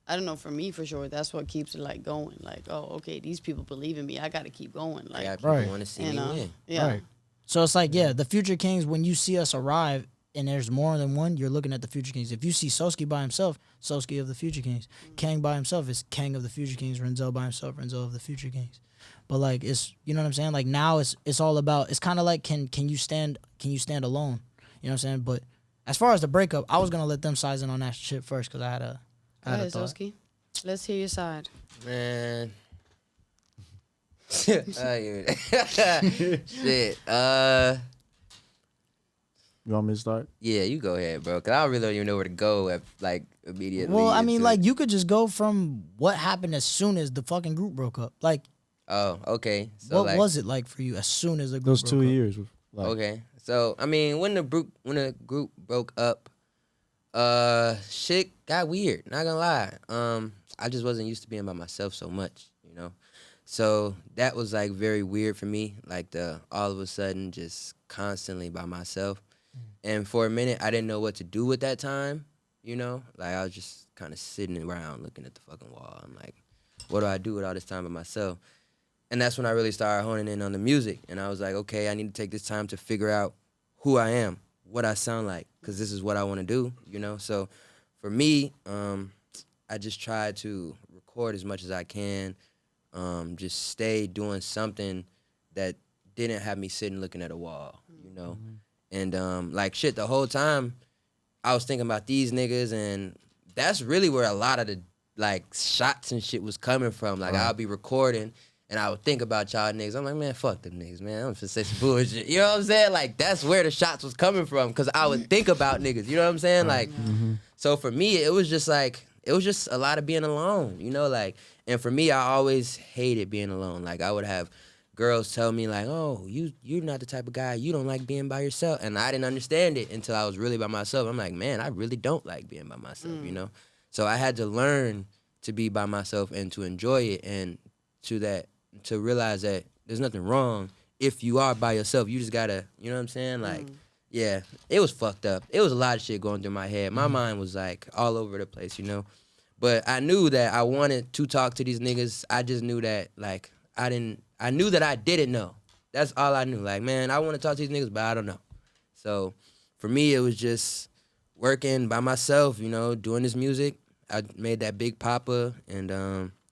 I don't know, for me for sure, that's what keeps it like going. Like, oh, okay, these people believe in me. I gotta keep going. Like, Yeah, people Right. want to see you me know. win. Yeah. Right. So it's like, yeah, the Future Kingz, when you see us arrive and there's more than one, you're looking at the Future Kingz. If you see Soski by himself, Soski of the Future Kingz. Kang by himself is Kang of the Future Kingz. Renzel by himself, Renzel of the Future Kingz. But like it's you know what I'm saying? Like now it's all about it's kinda like can you stand alone? You know what I'm saying? But as far as the breakup, I was gonna let them size in on that shit first because I had a Go ahead, thought. Soski. Let's hear your side. Man. Oh, yeah. Shit. You want me to start? Yeah, you go ahead, bro. Cause I really don't even know where to go at, like immediately. Well, I mean, into like it. you could just go from what happened as soon as the fucking group broke up. Like, Oh, okay. So what like, was it like for you as soon as the group Those broke 2 up? years. Like, Okay. So I mean, when the group broke up, shit got weird. Not gonna lie. I just wasn't used to being by myself so much, you know. So that was like very weird for me. Like the all of a sudden just constantly by myself. And for a minute, I didn't know what to do with that time, you know? Like, I was just kind of sitting around looking at the fucking wall. I'm like, what do I do with all this time by myself? And that's when I really started honing in on the music. And I was like, okay, I need to take this time to figure out who I am, what I sound like, because this is what I want to do, you know? So for me, I just tried to record as much as I can, just stay doing something that didn't have me sitting looking at a wall, you know? And like shit, the whole time I was thinking about these niggas, and that's really where a lot of the like shots and shit was coming from. Like I'll be recording and I would think about y'all niggas. I'm like, man, fuck them niggas, man. I'm just say some bullshit. You know what I'm saying? Like that's where the shots was coming from, because I would think about niggas. You know what I'm saying? Like, so for me, it was just a lot of being alone. You know, like, and for me, I always hated being alone. Like I would have girls tell me like, oh, you're not the type of guy, you don't like being by yourself. And I didn't understand it until I was really by myself. I'm like, man, I really don't like being by myself, you know? So I had to learn to be by myself and to enjoy it, and to realize that there's nothing wrong if you are by yourself. You just gotta, you know what I'm saying? Like, yeah, it was fucked up. It was a lot of shit going through my head. My mind was like all over the place, you know? But I knew that I wanted to talk to these niggas. I just knew that, like, I knew that I didn't know. That's all I knew. Like, man, I want to talk to these niggas, but I don't know. So for me, it was just working by myself, you know, doing this music. I made that Big Papa, and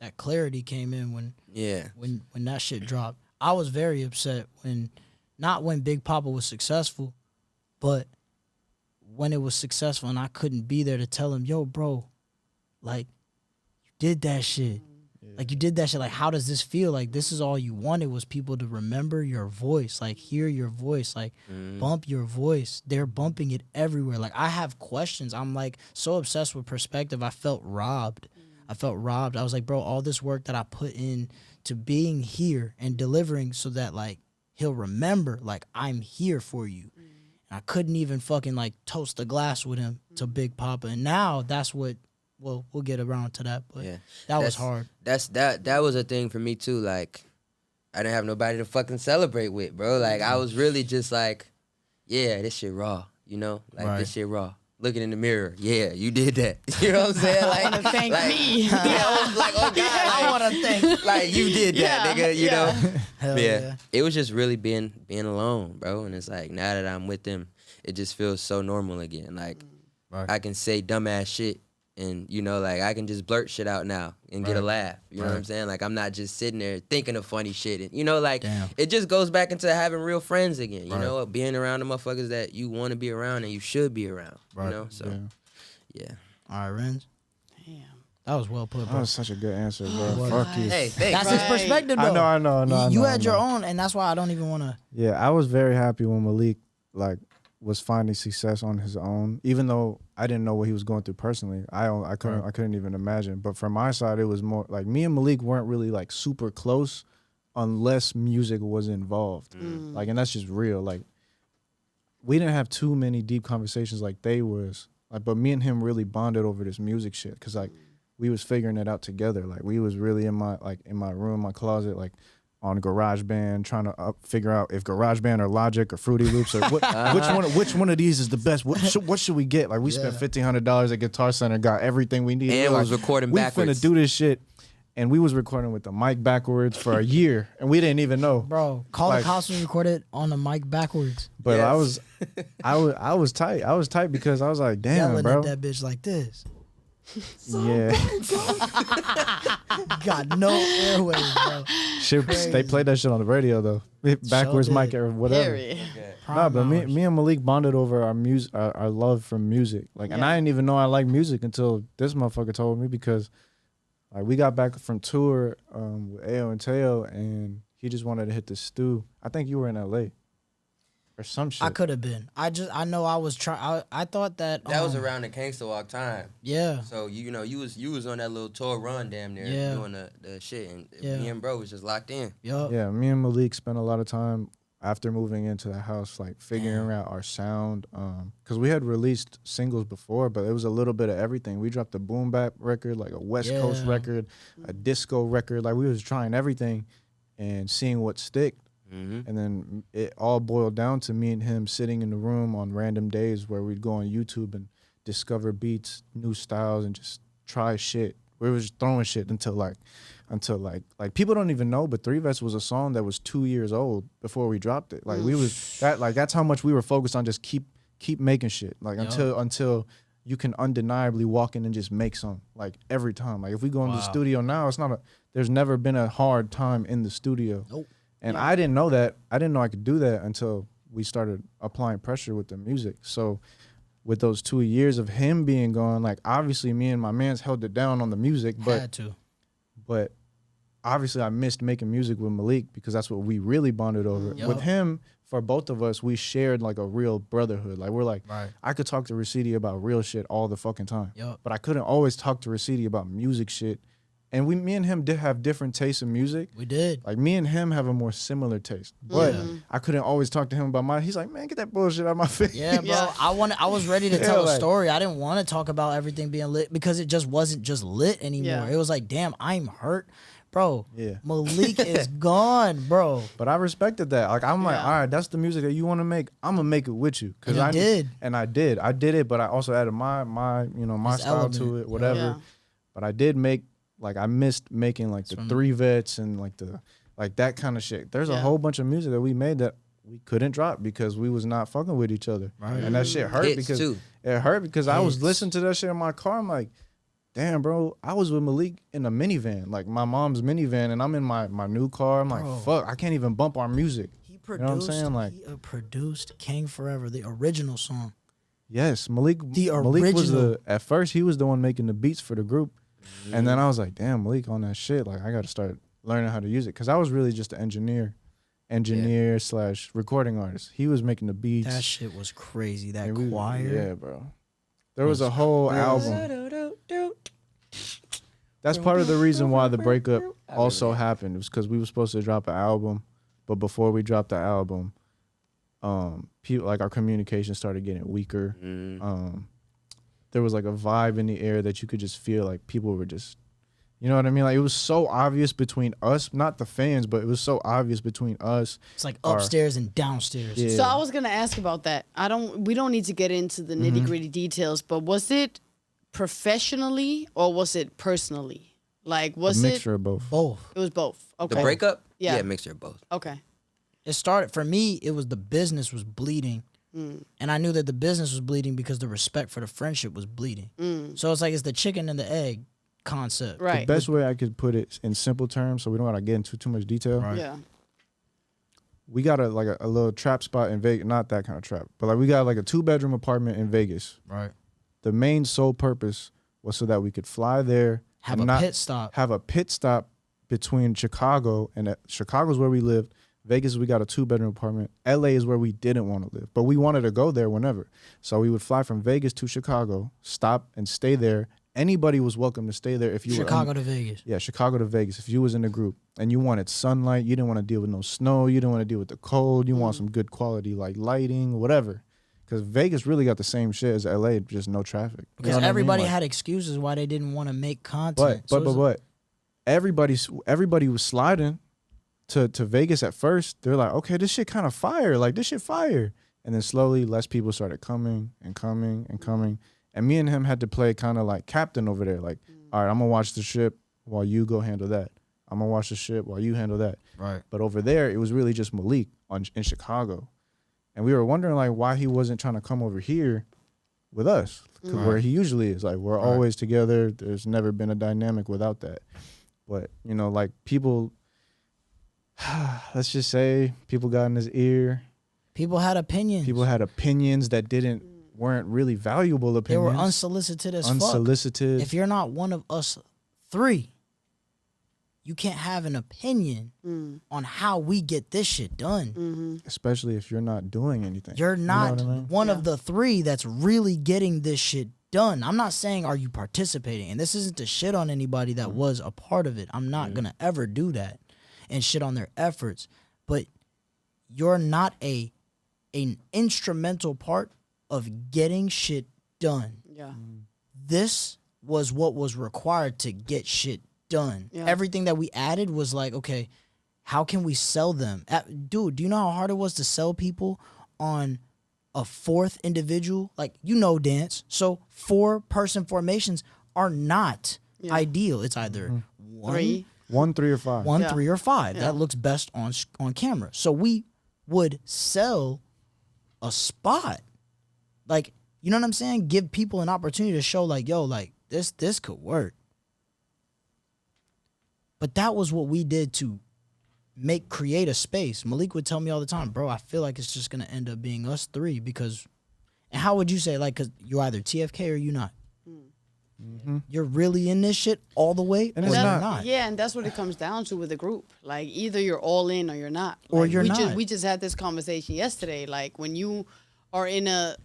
that clarity came in when that shit dropped. I was very upset not when Big Papa was successful, but when it was successful and I couldn't be there to tell him, yo, bro, like, you did that shit. Like, you did that shit. Like, how does this feel? Like, this is all you wanted was people to remember your voice, like, hear your voice, like, bump your voice. They're bumping it everywhere. Like, I have questions. I'm, like, so obsessed with perspective. I felt robbed. I was like, bro, all this work that I put in to being here and delivering so that, like, he'll remember, like, I'm here for you. And I couldn't even fucking, like, toast a glass with him to Big Papa. And now that's what... Well, we'll get around to that, but that was hard. That was a thing for me too. Like, I didn't have nobody to fucking celebrate with, bro. Like, I was really just like, yeah, this shit raw, you know? Like, this shit raw. Looking in the mirror, yeah, you did that. You know what I'm saying? Like, I want to thank me. Yeah, like, oh God, I want to thank. Like, you did that, nigga. You know? Hell yeah. It was just really being alone, bro. And it's like, now that I'm with them, it just feels so normal again. Like, I can say dumbass shit. And, you know, like, I can just blurt shit out now and get a laugh. You know what I'm saying? Like, I'm not just sitting there thinking of funny shit. And, you know, like, it just goes back into having real friends again, you know? Being around the motherfuckers that you want to be around and you should be around, you know? So, yeah. All right, Renz. Damn. That was well put, bro. That was such a good answer, bro. Fuck you. Hey, thanks. That's his perspective, though. I know. You had your own, and that's why I don't even want to... Yeah, I was very happy when Malik, like, was finding success on his own, even though I didn't know what he was going through personally. I couldn't even imagine. But from my side, it was more like me and Malik weren't really like super close unless music was involved. Like, and that's just real. Like, we didn't have too many deep conversations like they was. Like, but me and him really bonded over this music shit because like we was figuring it out together. Like, we was really in my room, my closet, like, on GarageBand, trying to figure out if GarageBand or Logic or Fruity Loops or which one of these is the best. What should we get? Like, we spent $1,500 at Guitar Center, got everything we needed. And we was recording backwards. We finna do this shit, and we was recording with the mic backwards for a year, and we didn't even know. Bro, Call the Cops was recorded on the mic backwards. But I was tight. I was tight because I was like, damn, yelling bro. at that bitch like this. Yeah. Got no airways, bro. Shit, they played that shit on the radio though. Backwards mic or whatever. Nah, but me and Malik bonded over our music, our love for music. Like, and I didn't even know I liked music until this motherfucker told me, because like we got back from tour with Ayo and Teo, and he just wanted to hit the stew. I think you were in LA. Or some shit. I could have been. I know I was trying. I thought that was around the Gangsta Walk time. Yeah. So you know you was on that little tour run damn near doing the shit, and me and bro was just locked in. Yeah, me and Malik spent a lot of time after moving into the house, like figuring out our sound. Cause we had released singles before, but it was a little bit of everything. We dropped a boom bap record, like a West Coast record, a disco record. Like, we was trying everything and seeing what stick. And then it all boiled down to me and him sitting in the room on random days where we'd go on YouTube and discover beats, new styles, and just try shit. We were just throwing shit until people don't even know, but Three Vets was a song that was 2 years old before we dropped it. Like, that's how much we were focused on just keep making shit. Like, until you can undeniably walk in and just make some, like, every time. Like, if we go into the studio now, there's never been a hard time in the studio. Nope. And I didn't know that. I didn't know I could do that until we started applying pressure with the music. So with those 2 years of him being gone, like, obviously me and my mans held it down on the music. But obviously I missed making music with Malik because that's what we really bonded over. With him, for both of us, we shared like a real brotherhood. Like, we're like, I could talk to Rasidi about real shit all the fucking time. But I couldn't always talk to Rasidi about music shit And me and him did have different tastes in music. We did. Like me and him have a more similar taste. But I couldn't always talk to him about mine. He's like, man, get that bullshit out of my face. Yeah, bro. I was ready to tell a story. I didn't want to talk about everything being lit because it just wasn't just lit anymore. Yeah. It was like, damn, I'm hurt. Bro, Yeah. Malik is gone, bro. But I respected that. Like I'm like, all right, that's the music that you want to make. I'm gonna make it with you. And I did. And I did it, but I also added my style to it, whatever. Yeah. But I did make I missed making like the 3 vets and like that kind of shit. There's a whole bunch of music that we made that we couldn't drop because we was not fucking with each other. Right. And that shit hurt because I was listening to that shit in my car. I'm like, damn, bro, I was with Malik in a minivan, like my mom's minivan, and I'm in my new car. I'm like, fuck, I can't even bump our music. He produced, you know what I'm saying? Like, he produced King Forever, the original song. Yes, Malik was at first he was the one making the beats for the group. And then I was like, damn, Malik on that shit. Like, I got to start learning how to use it. Because I was really just an engineer / recording artist. He was making the beats. That shit was crazy. That choir. Yeah, bro. There was a whole album. That's part of the reason why the breakup also happened. It was because we were supposed to drop an album. But before we dropped the album, people, like, our communication started getting weaker. There was like a vibe in the air that you could just feel like people were just, you know what I mean? Like it was so obvious between us, not the fans, but it was so obvious between us. It's like upstairs and downstairs. Yeah. So I was gonna ask about that. We don't need to get into the nitty-gritty details, but was it professionally or was it personally? Like was a mixture of both? Both. It was both. Okay. The breakup? Yeah, a mixture of both. Okay. It started for me. It was the business was bleeding. And I knew that the business was bleeding because the respect for the friendship was bleeding. So it's like it's the chicken and the egg concept. Right. The best way I could put it in simple terms, so we don't gotta get into too much detail. Right. Yeah. We got a little trap spot in Vegas, not that kind of trap, but like we got like a 2-bedroom apartment in Vegas. Right. The main sole purpose was so that we could fly there, have a pit stop. Have a pit stop between Chicago and Chicago's where we lived. Vegas, we got a 2-bedroom apartment. LA is where we didn't want to live, but we wanted to go there whenever. So we would fly from Vegas to Chicago, stop and stay there. Anybody was welcome to stay there if you Chicago to Vegas. Yeah, Chicago to Vegas. If you was in the group and you wanted sunlight, you didn't want to deal with no snow, you didn't want to deal with the cold, you want some good quality like lighting, whatever. Because Vegas really got the same shit as LA, just no traffic. Because everybody had excuses why they didn't want to make content. But everybody was sliding to Vegas at first. They're like, okay, this shit kind of fire. Like, this shit fire. And then slowly, less people started coming and coming and coming. And me and him had to play kind of like captain over there. Like, all right, I'm going to watch the ship while you go handle that. I'm going to watch the ship while you handle that. Right. But over there, it was really just Malik in Chicago. And we were wondering, like, why he wasn't trying to come over here with us. Where he usually is. Like, we're always together. There's never been a dynamic without that. But, you know, like, people... let's just say people got in his ear. People had opinions. People had opinions that weren't really valuable opinions. They were unsolicited as unsolicited. Fuck. If you're not one of us 3, you can't have an opinion on how we get this shit done. Especially if you're not doing anything. You're not one of the 3 that's really getting this shit done. I'm not saying are you participating, and this isn't to shit on anybody that was a part of it. I'm not gonna ever do that and shit on their efforts, but you're not an instrumental part of getting shit done. Yeah. This was what was required to get shit done. Yeah. Everything that we added was like, okay, how can we sell them? Dude, do you know how hard it was to sell people on a 4th individual? Like, you know dance. So 4-person formations are not ideal. It's either 1, 3 or 5. 1, 3 or 5. That looks best on camera. So we would sell a spot. Like, you know what I'm saying? Give people an opportunity to show like, yo, like this could work. But that was what we did to create a space. Malik would tell me all the time, bro, I feel like it's just going to end up being us 3 because, and how would you say, like, because you're either TFK or you're not? You're really in this shit all the way, and or it's you're not. Yeah, and that's what it comes down to with a group. Like, either you're all in or you're not. Or like, you're not. We just had this conversation yesterday. Like, when you are in a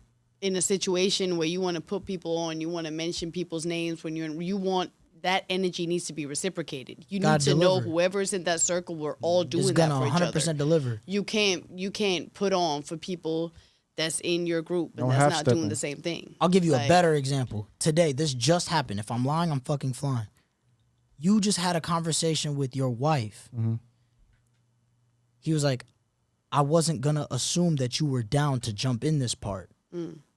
situation where you want to put people on, you want to mention people's names, when you want that energy needs to be reciprocated. You God need to know deliver. whoever's in that circle, we're all doing It's that gonna for each other. 100% deliver. You can't put on for people that's in your group and No that's not half-stepping. doing the same thing. I'll give you a Like, better example. Today, this just happened. If I'm lying, I'm fucking flying. You just had a conversation with your wife. He was like, I wasn't gonna assume that you were down to jump in this part.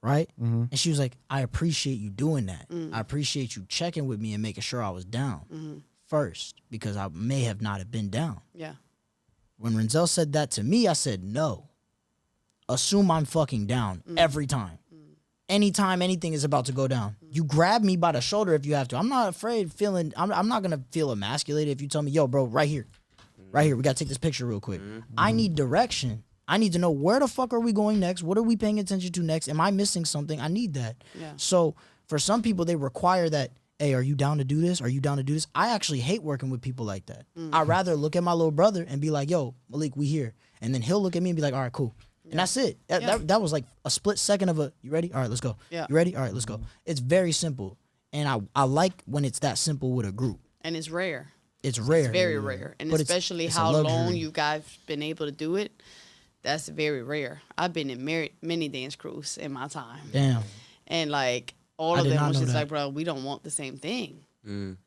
Right? And she was like, I appreciate you doing that. I appreciate you checking with me and making sure I was down first, because I may have not have been down. Yeah. When Renzel said that to me, I said, no. Assume I'm fucking down every time. Anytime anything is about to go down. You grab me by the shoulder if you have to. I'm not afraid feeling, I'm not going to feel emasculated if you tell me, yo, bro, right here. Right here. We got to take this picture real quick. I need direction. I need to know where the fuck are we going next? What are we paying attention to next? Am I missing something? I need that. Yeah. So for some people, they require that, hey, are you down to do this? Are you down to do this? I actually hate working with people like that. I'd rather look at my little brother and be like, yo, Malik, we here. And then he'll look at me and be like, all right, cool. And that's it. That was like a split second of a, you ready? All right, let's go. Yeah. You ready? All right, let's go. It's very simple. And I like when it's that simple with a group. And it's rare. It's rare. It's very rare. And But especially it's a how long luxury. you guys been able to do it, that's very rare. I've been in many dance crews in my time. Damn. And like all I of did them not was know just that. like, bro, we don't want the same thing.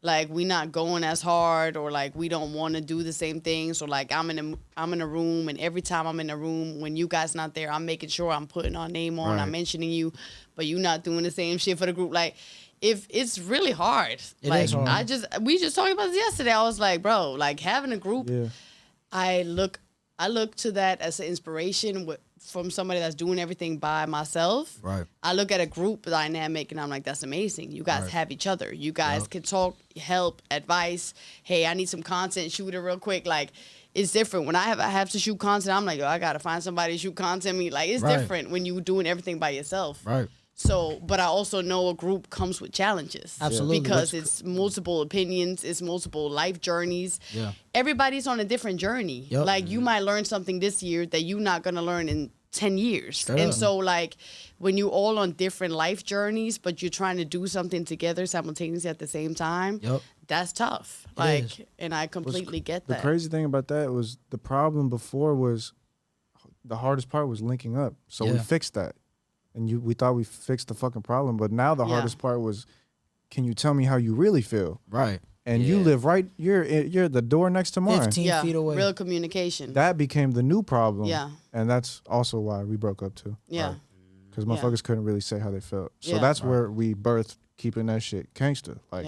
Like we not going as hard, or like we don't want to do the same things. Or like I'm in a room, and every time I'm in a room when you guys not there, I'm making sure I'm putting our name on, I'm mentioning you, but you not doing the same shit for the group. Like if it's really hard. It like is hard. we just talked about this yesterday. I was like, bro, like having a group, I look to that as an inspiration from somebody that's doing everything by myself. Right. I look at a group dynamic and I'm like, that's amazing. You guys have each other. You guys can talk, help, advice. Hey, I need some content, shoot it real quick. Like, it's different. When I have to shoot content, I'm like, yo, I got to find somebody to shoot content. Like, it's different when you doing everything by yourself. Right. So, but I also know a group comes with challenges. Absolutely. Because it's multiple opinions, it's multiple life journeys. Yeah. Everybody's on a different journey. Yep. Like, you might learn something this year that you're not going to learn in 10 years. Straight and up. so, like, when you all on different life journeys, but you're trying to do something together simultaneously at the same time, that's tough. is. And I completely get that. The crazy thing about that was the problem before was the hardest part was linking up. So we fixed that. And we thought we fixed the fucking problem, but now the hardest part was, can you tell me how you really feel? Right. And you live right, you're the door next to mine. 15 feet away. Real communication. That became the new problem. Yeah. And that's also why we broke up too. Yeah. Because motherfuckers couldn't really say how they felt. So Yeah. that's where we birthed keeping that shit gangster. Like,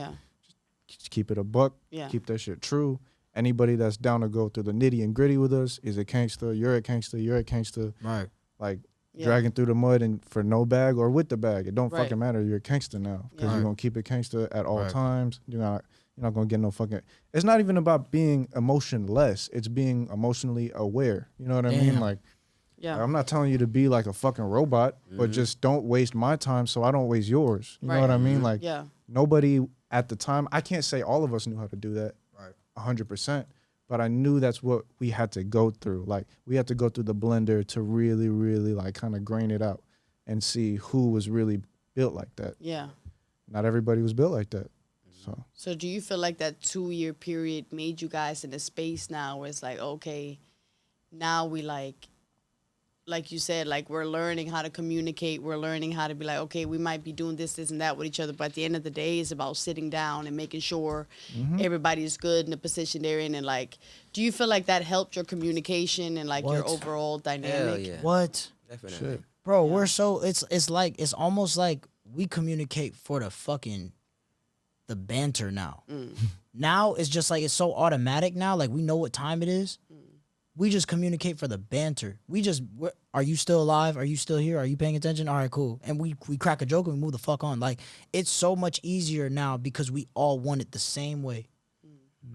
just keep it a buck, keep that shit true. Anybody that's down to go through the nitty and gritty with us is a gangster. You're a gangster. You're a gangster. Right. Like, dragging through the mud and for no bag or with the bag. It don't fucking matter. You're a gangster now because you're going to keep it gangster at all times. You're not going to get no fucking... It's not even about being emotionless. It's being emotionally aware. You know what I mean? Like, I'm not telling you to be like a fucking robot, but just don't waste my time so I don't waste yours. You know what I mean? Like, nobody at the time... I can't say all of us knew how to do that 100%. But I knew that's what we had to go through. Like, we had to go through the blender to really, really, like, kind of grain it out and see who was really built like that. Yeah. Not everybody was built like that. So do you feel like that 2-year period made you guys in a space now where it's like, okay, now we like you said, like we're learning how to communicate. We're learning how to be like, okay, we might be doing this and that with each other. But at the end of the day, it's about sitting down and making sure everybody is good in the position they're in. And like, do you feel like that helped your communication and like your overall dynamic? Hell yeah. What? Definitely. Shit. Bro, we're so... It's almost like we communicate for the banter now. Now it's just like, it's so automatic now. Like, we know what time it is. We just communicate for the banter. Are you still alive? Are you still here? Are you paying attention? All right, cool. And we crack a joke and we move the fuck on. Like, it's so much easier now because we all want it the same way.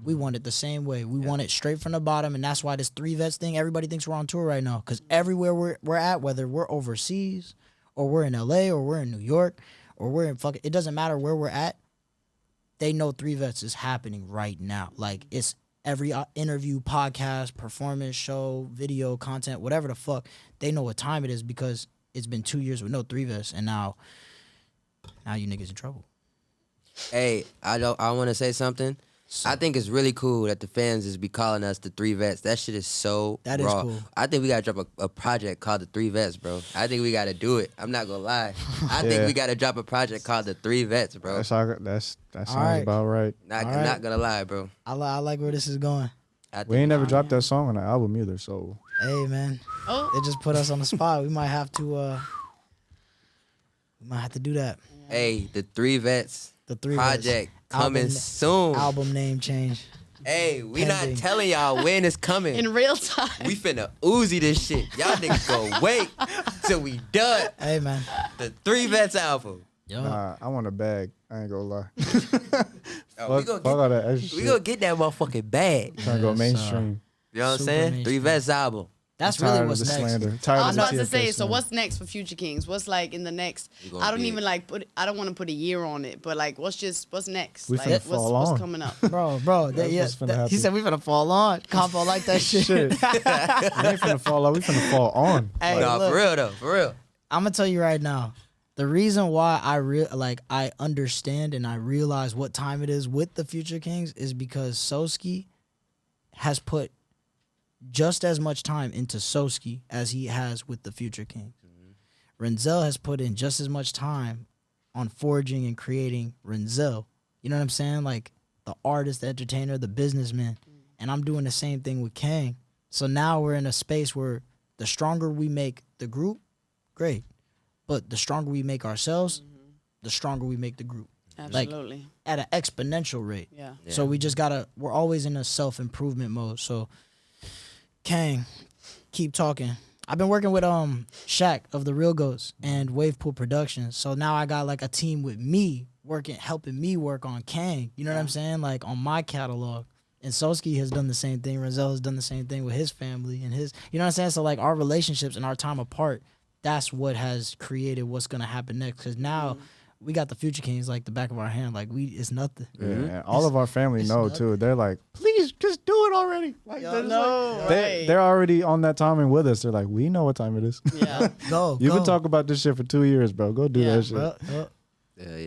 We want it the same way. We want it straight from the bottom, and that's why this 3 vets thing, everybody thinks we're on tour right now. Because everywhere we're at, whether we're overseas, or we're in LA, or we're in New York, or we're in it doesn't matter where we're at, they know 3 vets is happening right now. Like, it's every interview, podcast, performance, show, video, content, whatever the fuck, they know what time it is because it's been 2 years with no 3 vets, and now you niggas in trouble. Hey, I want to say something. I think it's really cool that the fans is be calling us the Three Vets. That shit is so That is raw. cool. I think we gotta drop a project called the Three Vets, bro. I think we gotta do it. I'm not gonna lie. I think we gotta drop a project called the Three Vets, bro. That sounds right. about right. I'm not gonna lie, bro. I like where this is going. We ain't never dropped that song on the album either, so. Hey man, Oh. it just put us on the spot. We might have to do that. Hey, the Three Vets The Three project Vets. coming Album- soon. Album name change. Hey, we pending. not telling y'all when it's coming. In real time. We finna Uzi this shit. Y'all niggas go wait till we done. Hey man. The Three Vets album. Yo. Nah, I want a bag. I ain't gonna lie. We Fuck all that extra We shit. gonna get that motherfucking bag. Trying to go Yes, mainstream. You know what I'm Super saying? mainstream. Three Vets album. That's Tired really of what's the next. slander. Tired I of was the about to TFS say, so slander. what's next for Future Kingz? What's like in the next? gonna I don't be- even like put. I don't want to put a year on it, but like, what's next? We like, finna fall what's on. coming up? Bro, That's what's finna happen. he said we finna fall on. Compo like that shit. Shit. We ain't finna fall out. We finna fall on. Hey, Nah, look, for real though, for real. I'm gonna tell you right now. The reason why I understand and I realize what time it is with the Future Kingz is because Soski has put just as much time into Soski as he has with the Future Kingz. Renzel has put in just as much time on forging and creating Renzel. You know what I'm saying? Like the artist, the entertainer, the businessman. And I'm doing the same thing with Kang. So now we're in a space where the stronger we make the group, great. But the stronger we make ourselves, the stronger we make the group. Absolutely. At an exponential rate. Yeah. So we just we're always in a self-improvement mode. So Kang, keep talking. I've been working with Shaq of the Real Goats and Wave Pool Productions. So now I got like a team with me helping me work on Kang. You know what I'm saying? Like on my catalog. And Soski has done the same thing. Renzel has done the same thing with his family and his, you know what I'm saying? So like our relationships and our time apart, that's what has created what's gonna happen next. Because now we got the Future Kingz like the back of our hand. Like it's nothing. Yeah, and all of our family it's know nothing. too. They're like, please just do it already. Like, they're just no, like- right. they're already on that timing with us. They're like, we know what time it is. Yeah. Go. You've go. been talking about this shit for 2 years, bro. Go do Yeah, that shit. Bro, Yeah.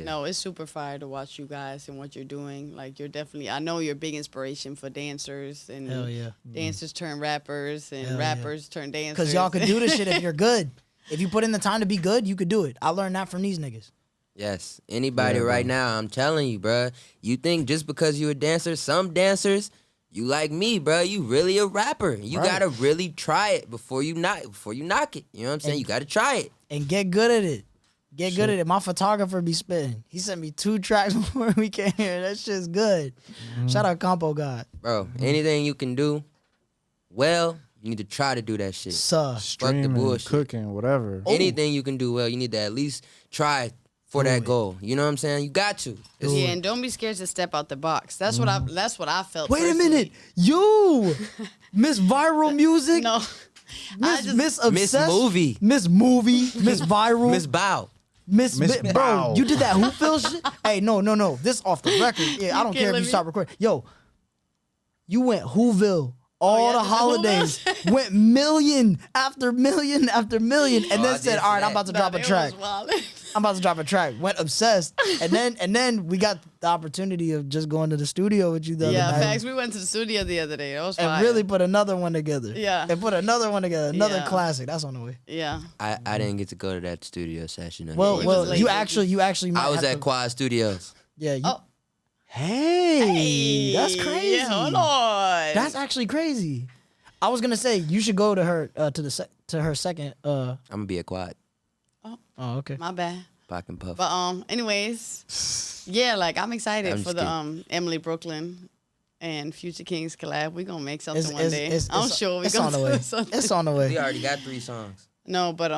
No, it's super fire to watch you guys and what you're doing. Like you're definitely. I know you're a big inspiration for dancers and hell yeah. dancers turn rappers and Hell yeah. rappers turn dancers. Because y'all could do this shit if you're good. If you put in the time to be good, you could do it. I learned that from these niggas. Yes. Anybody Yeah, right bro. now, I'm telling you, bruh. You think just because you a dancer, some dancers, you like me, bruh. You really a rapper. You Right. gotta really try it before you knock it. You know what I'm saying? And- You gotta try it. And get good at it. Get good at it. My photographer be spitting. He sent me 2 tracks before we came here. That shit's good. Shout out Compo God. Bro, anything you can do, well, you need to try to do that shit. Suh. Streaming, bullshit. cooking, whatever. Anything you can do well, you need to at least try for Do that it. goal. You know what I'm saying? You got to. It's- Yeah, and don't be scared to step out the box. That's what I. That's what I felt. Wait a personally. minute. You, Miss Viral Music. No, I just Miss Miss Obsessed. Movie. Miss Viral. Miss Bow. Miss Miss Bro, Bow. you did that Who Phil shit? Hey, no. This off the record. Yeah, I don't care if killing you me. stop recording. Yo, you went Whoville all yeah, the the holidays. Went million after million after million, and Oh, then I said, did "All right, that. I'm about to No, drop a they track. was wildin'. I'm about to drop a track." Went obsessed, and then we got the opportunity of just going to the studio with you the other Yeah, night. facts. We went to the studio the other day. That was And fire. really put another one together. Yeah. And put another one together. Another Yeah. classic. That's on the way. Yeah. I didn't get to go to that studio session. Well, was well, late, you wasn't actually might I was have at to, Quad Studios. Yeah. You, Oh. Hey, that's crazy. Yeah, hold on. That's actually crazy. I was gonna say you should go to her to her second. I'm gonna be at Quad. Oh, okay. my bad. Pock and Puff. But anyways, yeah, like I'm excited I'm for just the Emilie Brooklyn and Future Kingz collab. We gonna make something one day. It's, I'm sure we it's gonna on the do way. something. It's on the way. We already got 3 songs. No, but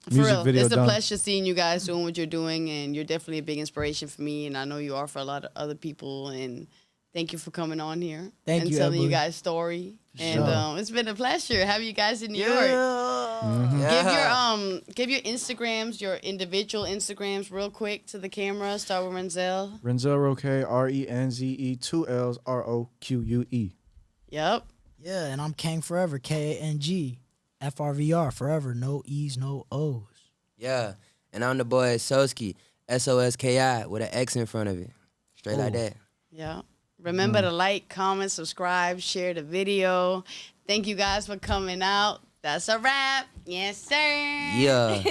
for Music real, video it's a done. pleasure seeing you guys doing what you're doing, and you're definitely a big inspiration for me, and I know you are for a lot of other people. And thank you for coming on here Thank and you, telling you Emily. guys story. And sure. it's been a pleasure having you guys in New York. Yeah. Give your Instagrams, your individual Instagrams, real quick to the camera. Start with Renzel. Renzel Roque, RENZE, 2 L's, ROQUE. Yep. Yeah, and I'm Kang Forever, KANG, FRVR Forever, no E's, no O's. Yeah. And I'm the boy Soski, SOSKI with an X in front of it. Straight like that. Yeah. Remember to like, comment, subscribe, share the video. Thank you guys for coming out. That's a wrap. Yes, sir. Yeah.